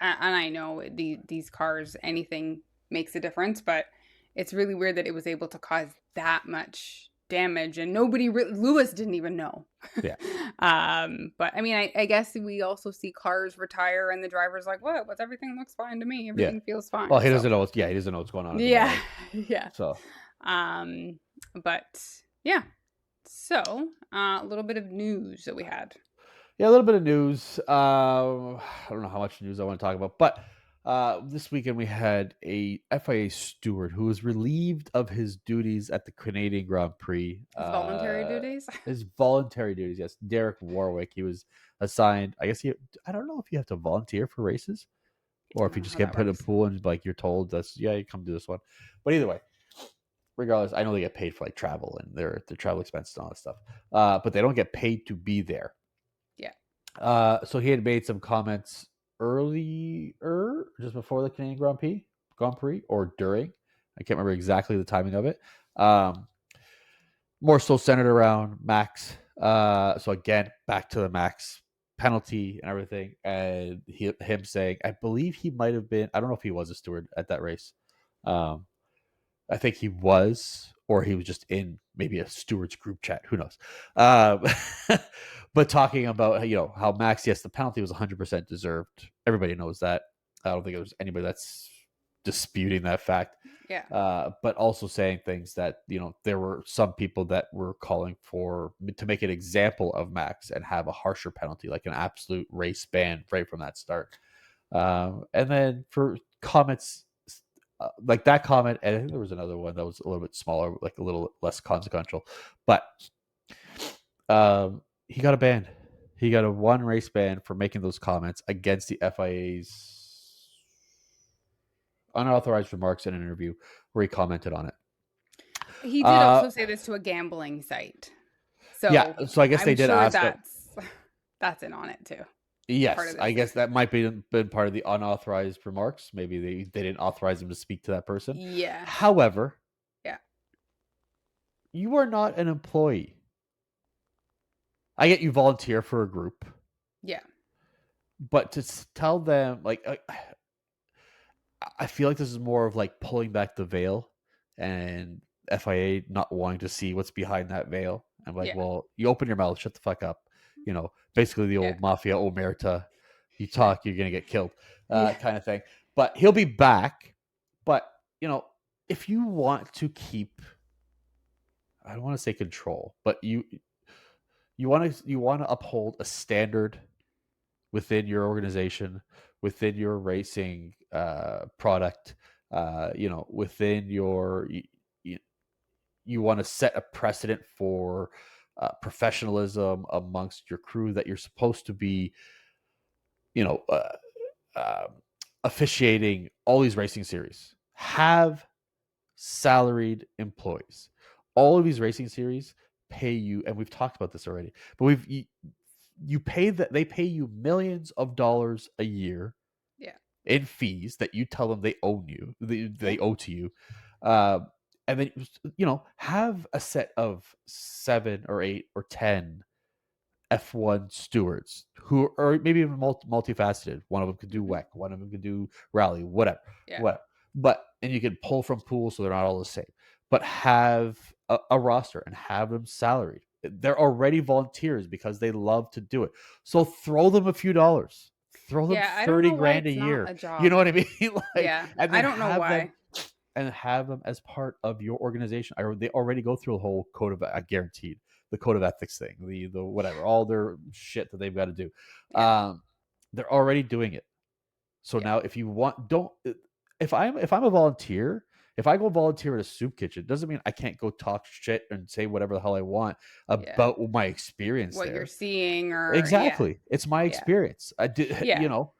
I know these cars, anything makes a difference, but it's really weird that it was able to cause that much damage, and Lewis didn't even know. Yeah. But I mean, I guess we also see cars retire, and the driver's like, "What? Everything looks fine to me. Everything feels fine." Well, he doesn't know. He doesn't know what's going on. Yeah. So. But yeah. So a little bit of news that we had. Yeah, a little bit of news. I don't know how much news I want to talk about, but this weekend we had a FIA steward who was relieved of his duties at the Canadian Grand Prix. His voluntary duties? His voluntary duties, yes. Derek Warwick. He was assigned, I don't know if you have to volunteer for races or if you just get put in a pool and like you're told you come do this one. But either way, regardless, I know they get paid for like travel and their travel expenses and all that stuff. But they don't get paid to be there. Yeah. So he had made some comments earlier, just before the Canadian Grand Prix, or during. I can't remember exactly the timing of it. More so centered around Max. So again, back to the Max penalty and everything, and him saying, I believe he might have been. I don't know if he was a steward at that race. I think he was, or he was just in maybe a stewards group chat. Who knows? But talking about how Max, yes, the penalty was 100% deserved. Everybody knows that. I don't think there's anybody that's disputing that fact. Yeah. But also saying things that there were some people that were calling to make an example of Max and have a harsher penalty, like an absolute race ban right from that start. And then for comments like that comment, and I think there was another one that was a little bit smaller, like a little less consequential, but he got a ban. He got a 1 race ban for making those comments against the FIA's unauthorized remarks in an interview where he commented on it. He did also say this to a gambling site. So yeah, so I guess they did ask that's in on it too. Yes, I guess that might be been part of the unauthorized remarks. Maybe they didn't authorize him to speak to that person. Yeah. However, yeah, you are not an employee. I get you volunteer for a group. Yeah. But to tell them, like, I feel like this is more of like pulling back the veil and FIA not wanting to see what's behind that veil. I'm like, well, you open your mouth, shut the fuck up. You know, basically the old mafia omerta. You talk, you're going to get killed kind of thing. But he'll be back. But, you know, if you want to keep, I don't want to say control, but you want to uphold a standard within your organization, within your racing product, you know, within your, you want to set a precedent for professionalism amongst your crew that you're supposed to be, you know, officiating all these racing series. Have salaried employees. All of these racing series pay you, and we've talked about this already, but you pay that they pay you millions of dollars a year in fees that you tell them they own you, they owe to you. And then, you know, have a set of 7 or 8 or 10 F1 stewards who are maybe even multifaceted. One of them could do WEC, one of them could do rally, whatever. But, and you can pull from pools so they're not all the same. But have a roster and have them salaried. They're already volunteers because they love to do it. So throw them a few dollars. Throw them 30 grand a year. You know what I mean? Like, I don't know why. And have them as part of your organization. They already go through the whole code of, guaranteed, the code of ethics thing, the whatever, all their shit that they've got to do. They're already doing it. So now, if you want, if I'm a volunteer, if I go volunteer at a soup kitchen, it doesn't mean I can't go talk shit and say whatever the hell I want about my experience, what you're seeing, or exactly. It's my experience. I did, you know.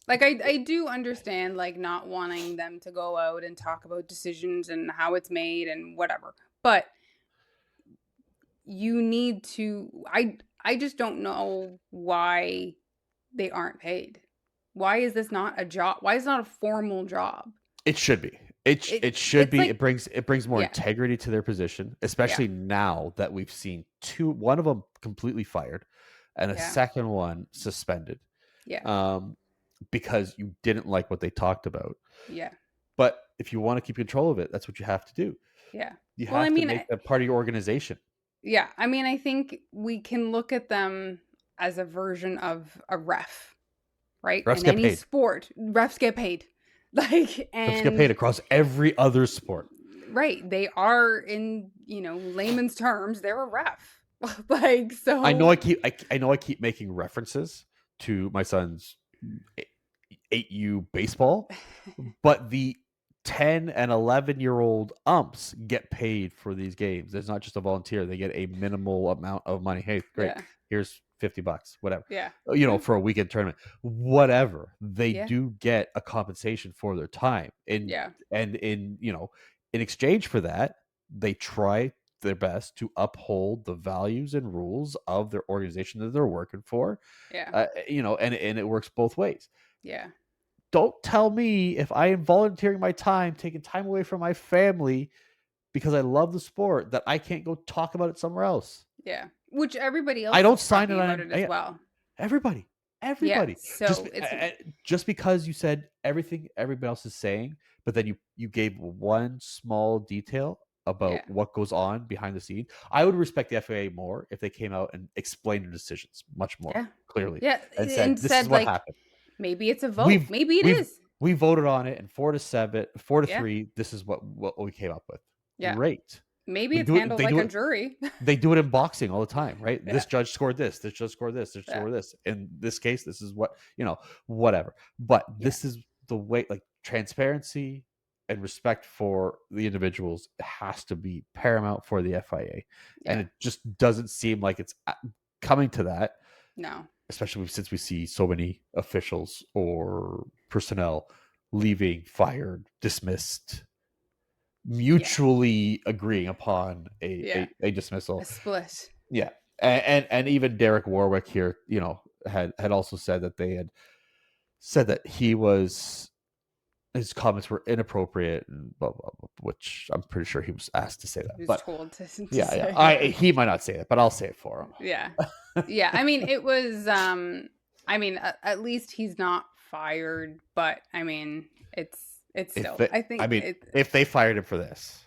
Like, I do understand, like, not wanting them to go out and talk about decisions and how it's made and whatever. But you need to, I just don't know why they aren't paid. Why is this not a job? Why is it not a formal job? It should be. It should be. Like, it brings more integrity to their position, especially now that we've seen one of them completely fired and a second one suspended. Because you didn't like what they talked about. But if you want to keep control of it, that's what you have to do. You have to make that part of your organization. I mean, I think we can look at them as a version of a ref, right? Refs get paid. Sport, refs get paid. Like, and refs get paid across every other sport. Right. They are, in, you know, layman's terms, they're a ref. Like, so I know I keep making references to my son's 8U baseball, but the 10 and 11-year-old umps get paid for these games. It's not just a volunteer. They get a minimal amount of money. Hey, great. Here's $50, whatever. You know, for a weekend tournament, whatever. They do get a compensation for their time. And in, you know, in exchange for that, they try their best to uphold the values and rules of their organization that they're working for. You know, and it works both ways. Don't tell me, if I am volunteering my time, taking time away from my family because I love the sport, that I can't go talk about it somewhere else. Which everybody else I don't sign it on it as well. Everybody. So just because you said everything everybody else is saying, but then you gave one small detail about what goes on behind the scenes. I would respect the FAA more if they came out and explained their decisions much more clearly. And said, this is what happened. Maybe it's a vote. Maybe it is. We voted on it, and 4-3. This is what we came up with. Great. Maybe it's handled like a jury. They do it in boxing all the time, right? This judge scored this. This judge scored this. This scored this. In this case, this is what, you know, whatever. But this is the way. Like, transparency and respect for the individuals has to be paramount for the FIA. And it just doesn't seem like it's coming to that. No. Especially since we see so many officials or personnel leaving, fired, dismissed, mutually agreeing upon a dismissal. A split. Yeah. And even Derek Warwick here, had also said that they had said that his comments were inappropriate and blah, blah, blah, which I'm pretty sure he was asked to say that. He was but told to say. He might not say it, but I'll say it for him. Yeah. Yeah. I mean, it was, at least he's not fired, but I mean, it's still, if they fired him for this,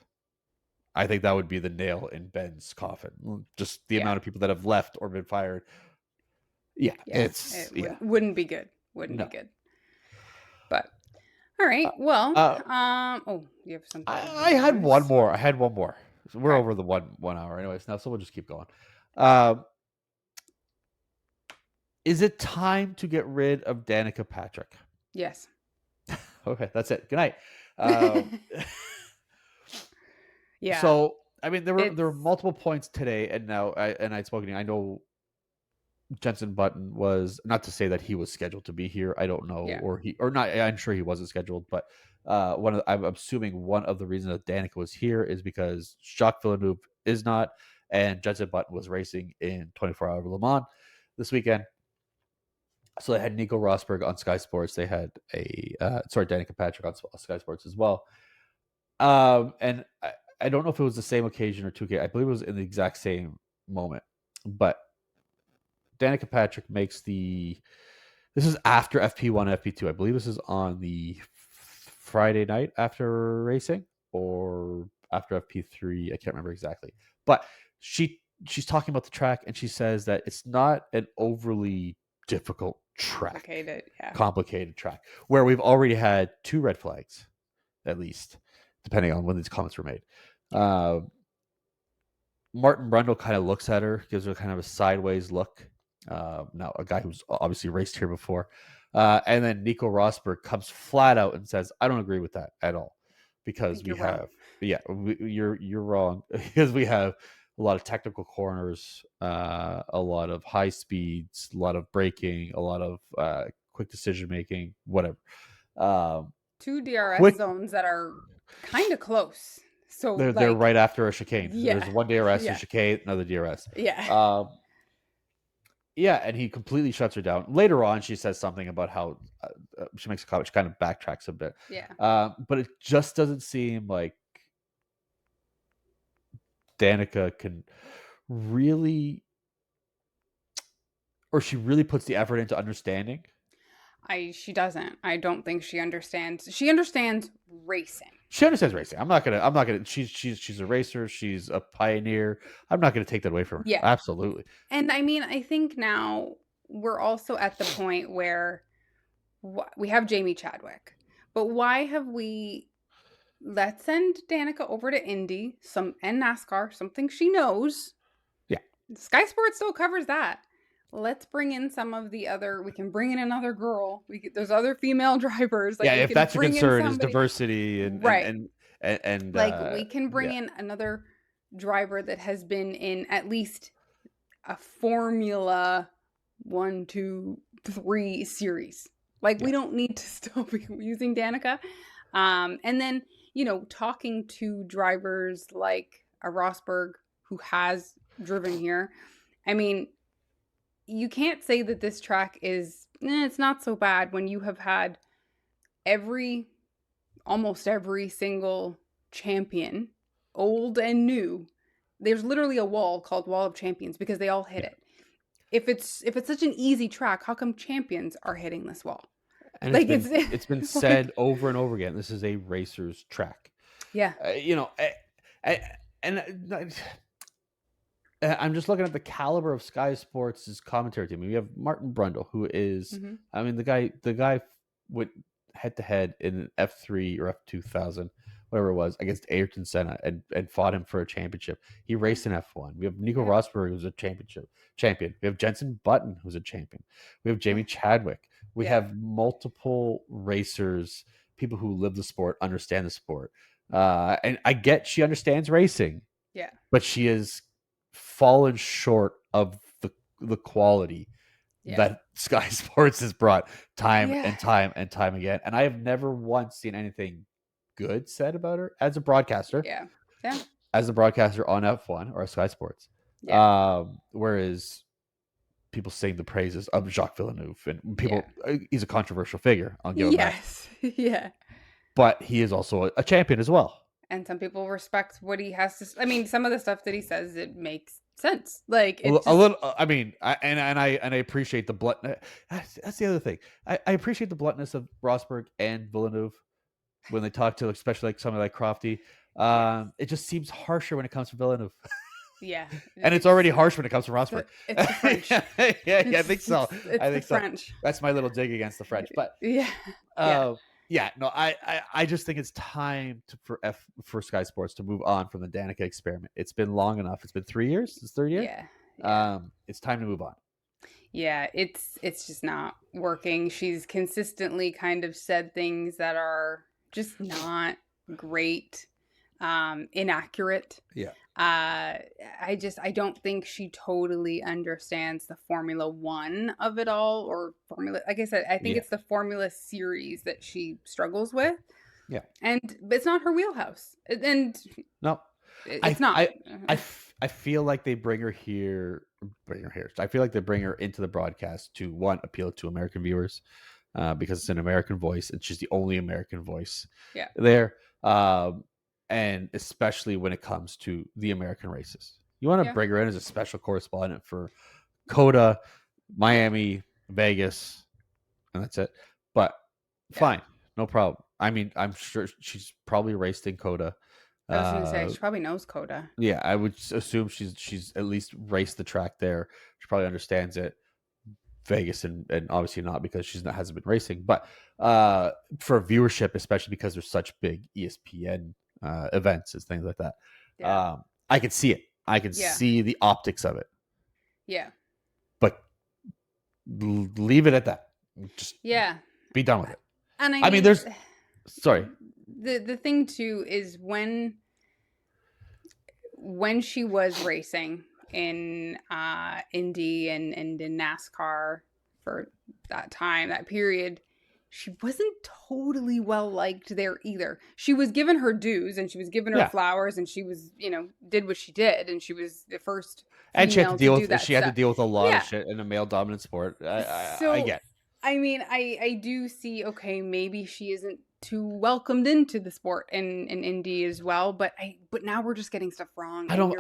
I think that would be the nail in Ben's coffin. Just the amount of people that have left or been fired. Yeah. It wouldn't be good. Wouldn't be good. But all right. Well, you have something. I had one more. So we're over the 1 hour anyways now, so we'll just keep going. Is it time to get rid of Danica Patrick? Yes. Okay, that's it. Good night. Yeah. So I mean, there were multiple points today, and now I'd spoken. I know Jenson Button was, not to say that he was scheduled to be here. I don't know, or not. I'm sure he wasn't scheduled, but I'm assuming one of the reasons that Danica was here is because Jacques Villeneuve is not, and Jenson Button was racing in 24-hour Le Mans this weekend. So they had Nico Rosberg on Sky Sports. They had Danica Patrick on Sky Sports as well. And I don't know if it was the same occasion or 2K. I believe it was in the exact same moment. But Danica Patrick makes this is after FP1, FP2. I believe this is on the Friday night after racing or after FP3. I can't remember exactly. But she's talking about the track, and she says that it's not an overly difficult track, complicated track, where we've already had 2 red flags, at least, depending on when these comments were made. Martin Brundle kind of looks at her, gives her kind of a sideways look. Now, a guy who's obviously raced here before. And then Nico Rosberg comes flat out and says, I don't agree with that at all. Because you're wrong. Because we have a lot of technical corners, a lot of high speeds, a lot of braking, a lot of quick decision making, whatever. 2 DRS zones that are kind of close. So they're right after a chicane. Yeah. There's one DRS, a chicane, another DRS. Yeah. And he completely shuts her down. Later on, she says something about how she makes a comment. She kind of backtracks a bit. Yeah. But it just doesn't seem like Danica can really, or she really puts the effort into understanding. She doesn't. I don't think she understands. She understands racing. She understands racing. I'm not gonna. She's a racer. She's a pioneer. I'm not gonna take that away from her. Yeah, absolutely. And I mean, I think now we're also at the point where we have Jamie Chadwick, but why have we? Let's send Danica over to Indy, and NASCAR, something she knows. Yeah, Sky Sports still covers that. Let's bring in some of the other. We can bring in another girl. There's other female drivers. If that's your concern, is diversity and right. And we can bring in another driver that has been in at least a Formula 1, 2, 3 series. We don't need to still be using Danica. And then talking to drivers like a Rosberg who has driven here. I mean, you can't say that this track is, it's not so bad when you have had almost every single champion, old and new. There's literally a wall called Wall of Champions because they all hit it. If it's such an easy track, how come champions are hitting this wall? And it's been said over and over again. This is a racer's track. Yeah. I'm just looking at the caliber of Sky Sports' commentary team. We have Martin Brundle, who is, I mean, the guy went head to head in an F3 or F2000, whatever it was, against Ayrton Senna and fought him for a championship. He raced in F1. We have Nico Rosberg, who's a champion. We have Jenson Button, who's a champion. We have Jamie Chadwick. We have multiple racers people who live the sport understand the sport. And I get she understands racing. Yeah. But she has fallen short of the quality that Sky Sports has brought time and time and time again. And I have never once seen anything good said about her as a broadcaster. Yeah. Yeah. As a broadcaster on F1 or Sky Sports. Whereas people sing the praises of Jacques Villeneuve, and people, he's a controversial figure. I'll give him that. Yeah. But he is also a champion as well. And some people respect what he has to. I mean, some of the stuff that he says, it makes sense. Like a little. I mean, I appreciate the bluntness. That's the other thing. I appreciate the bluntness of Rosberg and Villeneuve when they talk to, especially like somebody like Crofty. It just seems harsher when it comes to Villeneuve. Yeah, and it's already harsh when it comes to Rosberg. It's the French. I think so. I think so. French. That's my little dig against the French. But no, I just think it's time for Sky Sports to move on from the Danica experiment. It's been long enough. It's been 3 years. It's third year. Yeah. It's time to move on. Yeah, it's just not working. She's consistently kind of said things that are just not great, inaccurate. Yeah. I don't think she totally understands the Formula One of it all, or Formula. Like I said, I think it's the Formula Series that she struggles with. Yeah, but it's not her wheelhouse. And no, it's not. I feel like they bring her here. I feel like they bring her into the broadcast to, one, appeal to American viewers, because it's an American voice and she's the only American voice. There. And especially when it comes to the American races, you want to bring her in as a special correspondent for COTA, Miami, Vegas, and that's it. But fine, no problem. I mean, I'm sure she's probably raced in COTA. I was going to say, she probably knows COTA. Yeah, I would assume she's at least raced the track there. She probably understands it. Vegas and obviously not, because hasn't been racing. But for viewership, especially because there's such big ESPN events and things like that, I could see it. I could see the optics of it. Yeah. But leave it at that. Just be done with it. And I mean there's sorry. The thing too is when she was racing in Indy and in NASCAR for that period, she wasn't totally well liked there either. She was given her dues and she was given her flowers, and she was, did what she did, and she was the first. And she had to deal with a lot of shit in a male dominant sport. I get. I mean, I do see. Okay, maybe she isn't too welcomed into the sport in Indy as well. But now we're just getting stuff wrong. I don't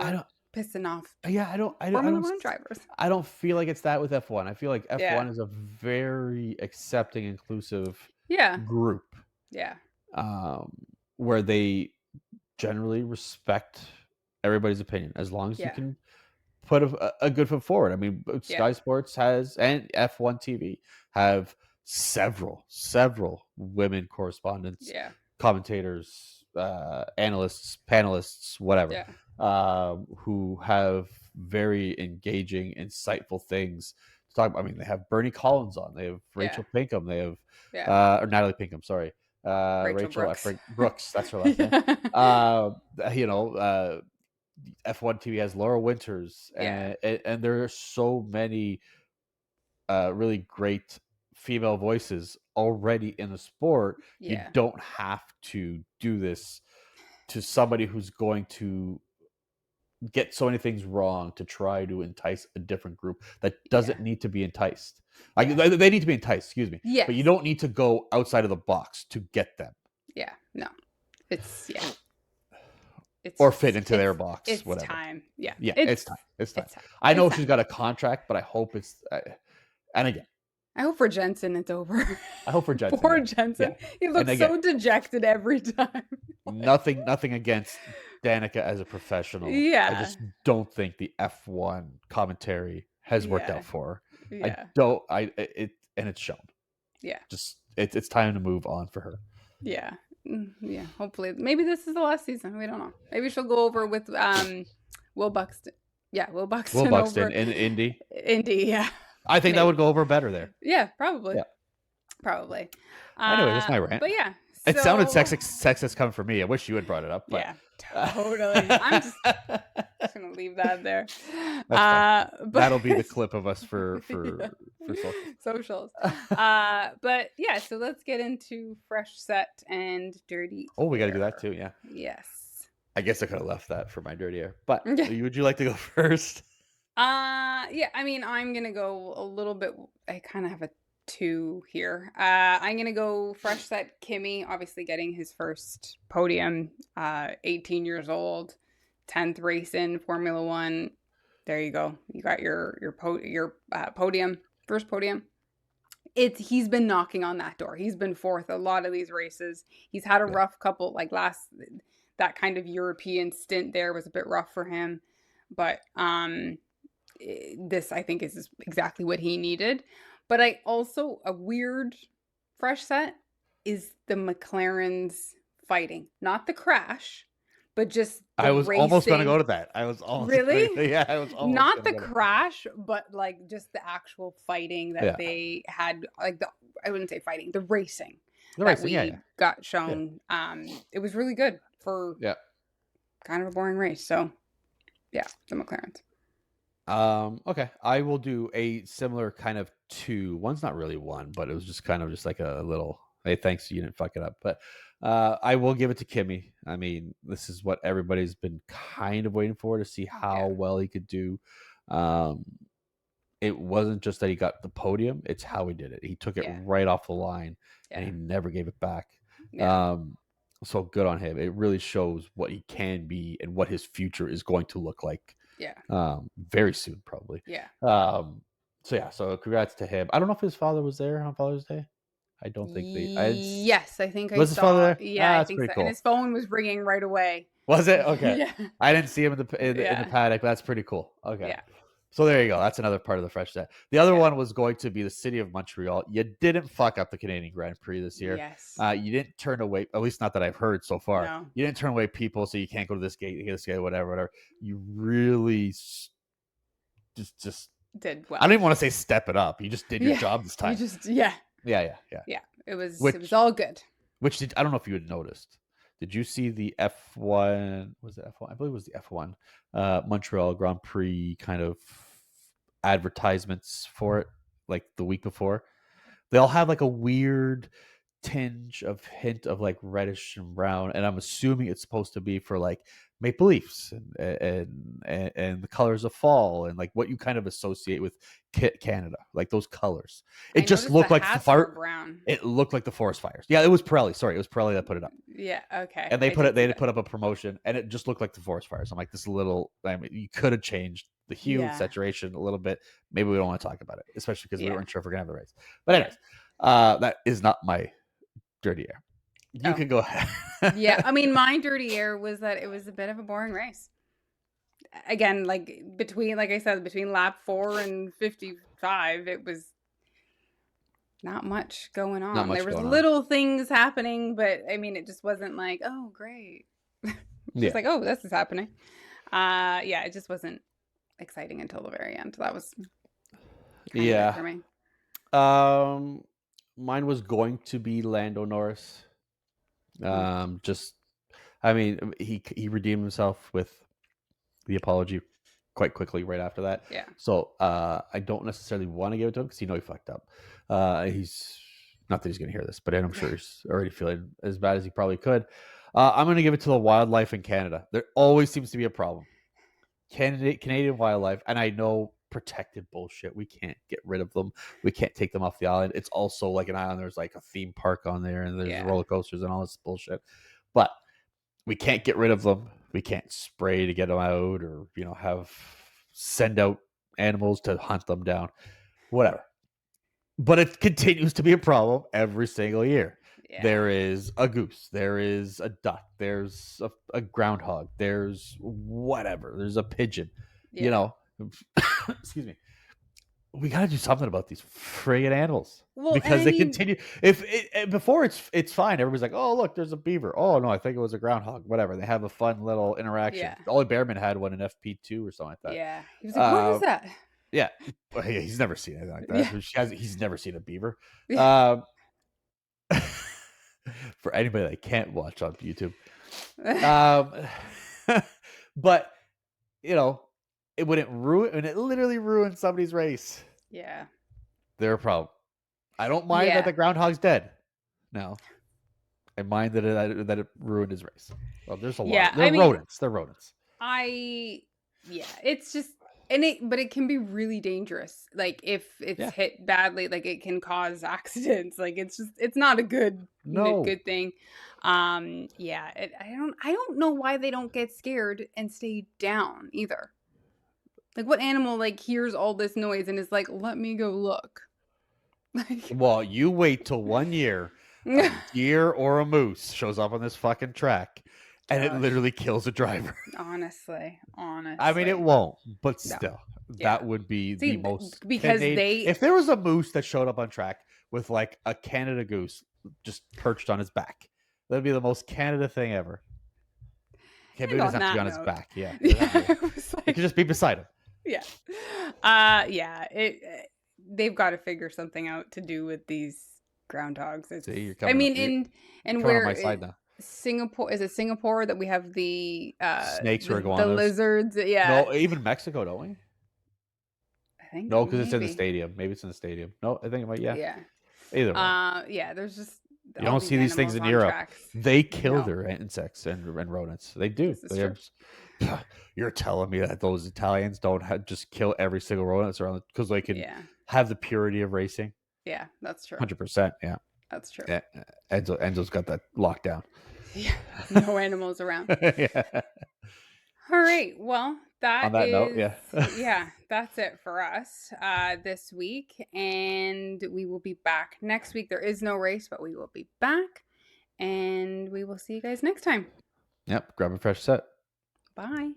pissing off. Yeah, I don't drivers. I don't feel like it's that with F1. I feel like F1 is a very accepting, inclusive group. Yeah. Where they generally respect everybody's opinion as long as you can put a good foot forward. I mean, Sky Sports has, and F1 TV have several women correspondents, commentators, analysts, panelists, whatever. Who have very engaging, insightful things to talk about. I mean, they have Bernie Collins on. They have Rachel Pinkham. They have or Natalie Pinkham. Sorry, Rachel Brooks. That's her last name. F1 TV has Laura Winters, and there are so many really great female voices already in the sport. You don't have to do this to somebody who's going to get so many things wrong to try to entice a different group that doesn't need to be enticed. Like they need to be enticed, excuse me. Yes. But you don't need to go outside of the box to get them. Yeah. No. It's or fit into their box. It's whatever. Time. Yeah. Yeah. It's time. I know she's got a contract, but I hope it's. And again, I hope for Jensen it's over. I hope for Jensen. Poor Jensen. Yeah. He looks so dejected every time. Nothing against Danica as a professional. Yeah. I just don't think the F1 commentary has worked out for her. Yeah. And it's shown. Yeah. Just it's time to move on for her. Yeah. Yeah. Hopefully. Maybe this is the last season. We don't know. Maybe she'll go over with Will Buxton. Yeah, Will Buxton. In Indy. Indy, yeah. I think that would go over better there. Yeah, probably. Yeah. Probably. Anyway, that's my rant. But yeah, It sounded sexist coming from me. I wish you had brought it up. But... Yeah, totally. I'm just gonna leave that there. But that'll be the clip of us for socials. But yeah, so let's get into fresh set and dirty. Oh, we got to do that too. Yeah. Yes. I guess I could have left that for my dirty air. But would you like to go first? Yeah. I mean, I'm gonna go a little bit. I kind of have a 2 here. I'm gonna go fresh set Kimi, obviously getting his first podium. 18 years old, 10th race in Formula One. There you go. You got your podium, first podium. He's been knocking on that door. He's been fourth a lot of these races. He's had a rough couple, like that kind of European stint there was a bit rough for him, but this I think is exactly what he needed. But a weird fresh set is the McLarens fighting, not the crash, but just I was racing. Almost going to go to that. I was almost really yeah. I was almost not the crash, but like just the actual fighting that they had. Like I wouldn't say fighting, the racing. Got shown. Yeah. It was really good for kind of a boring race. So yeah, the McLarens. Okay, I will do a similar kind of 2. One's not really 1, but it was just kind of just like a little, hey, thanks, you didn't fuck it up. But I will give it to Kimi. I mean, this is what everybody's been kind of waiting for, to see how well he could do. It wasn't just that he got the podium, it's how he did it. He took it right off the line and he never gave it back. So good on him. It really shows what he can be and what his future is going to look like. Very soon, probably. So congrats to him. I don't know if his father was there on Father's Day. I don't think yes, I think was his father there? Yeah, I think pretty so. Cool. And his phone was ringing right away. Was it? Okay. I didn't see him in the paddock. That's pretty cool. Okay. Yeah. So there you go. That's another part of the fresh set. The other one was going to be the city of Montreal. You didn't fuck up the Canadian Grand Prix this year. Yes. You didn't turn away, at least not that I've heard so far. No. You didn't turn away people, so you can't go to this gate, whatever. You really just did well. I don't even want to say step it up. You just did your job this time. You just Yeah. It was all good. I don't know if you had noticed. Did you see the F1? Was it F1? I believe it was the F1 Montreal Grand Prix kind of advertisements for it, like the week before. They all have like a weird tinge of hint of like reddish and brown, and I'm assuming it's supposed to be for like Maple Leafs and the colors of fall and like what you kind of associate with Canada, like those colors. It just looked like the fire brown. It looked like the forest fires. Yeah, it was Pirelli. Sorry, it was Pirelli that put it up. Yeah, okay. And they put up a promotion, and it just looked like the forest fires. I'm like, this little. I mean, you could have changed the hue, saturation a little bit. Maybe we don't want to talk about it, especially because we weren't sure if we're gonna have the race. But anyways, that is not my dirty air. You can go ahead. Yeah, I mean, my dirty air was that it was a bit of a boring race. Again, like between lap 4 and 55, it was not much going on. There was little things happening, but I mean, it just wasn't like, oh, great. Just like, oh, this is happening. It just wasn't exciting until the very end. That was kind of it for me. Mine was going to be Lando Norris. He redeemed himself with the apology quite quickly right after that. Yeah. So I don't necessarily want to give it to him because he fucked up. He's not that he's going to hear this, but I'm sure he's already feeling as bad as he probably could. I'm going to give it to the wildlife in Canada. There always seems to be a problem. Canadian wildlife, and I know protected bullshit. We can't get rid of them. We can't take them off the island. It's also like an island. There's like a theme park on there, and there's roller coasters and all this bullshit. But we can't get rid of them. We can't spray to get them out, or send out animals to hunt them down. Whatever. But it continues to be a problem every single year. Yeah. There is a goose. There is a duck. There's a groundhog. There's whatever. There's a pigeon. Yeah. Excuse me. We got to do something about these friggin' animals because they continue. Before it's fine. Everybody's like, oh look, there's a beaver. Oh no, I think it was a groundhog. Whatever. They have a fun little interaction. Yeah. Ollie Bearman had one in FP2 or something like that. Yeah. He was like, what is that? Yeah. He's never seen anything like that. Yeah. He's never seen a beaver. For anybody that can't watch on YouTube. But it wouldn't ruin, and it literally ruined somebody's race. Yeah. They're a problem. I don't mind that the groundhog's dead. No. I mind that it ruined his race. Well, there's a lot. They're rodents. They're rodents. It's just, but it can be really dangerous. Like if it's hit badly, like it can cause accidents. Like it's not a good thing. I don't know why they don't get scared and stay down either. Like what animal hears all this noise and is like, let me go look. Well, you wait till 1 year. A deer or a moose shows up on this fucking track and it literally kills a driver. Honestly. I mean, it won't, but still, that would be the most. Because if there was a moose that showed up on track with like a Canada goose just perched on his back, that'd be the most Canada thing ever. Okay, maybe it doesn't have to be on his back. Yeah. It could just be beside him. Yeah. They've got to figure something out to do with these groundhogs. You're where on my side now. Singapore, is it Singapore that we have the snakes or iguanas? The lizards, No, even Mexico, don't we? I think no, because it's in the stadium. Maybe it's in the stadium. No, I think it might. Yeah. Either way. There's just you don't see these things in Europe. Tracks. They kill their insects and rodents. They do. You're telling me that those Italians don't just kill every single rodent that's around because they can have the purity of racing? Yeah, that's true. 100%. Yeah, that's true. Yeah, Enzo's got that locked down. Yeah, no animals around. Yeah. All right. Well, on that note, that's it for us this week, and we will be back next week. There is no race, but we will be back, and we will see you guys next time. Yep. Grab a fresh set. Bye.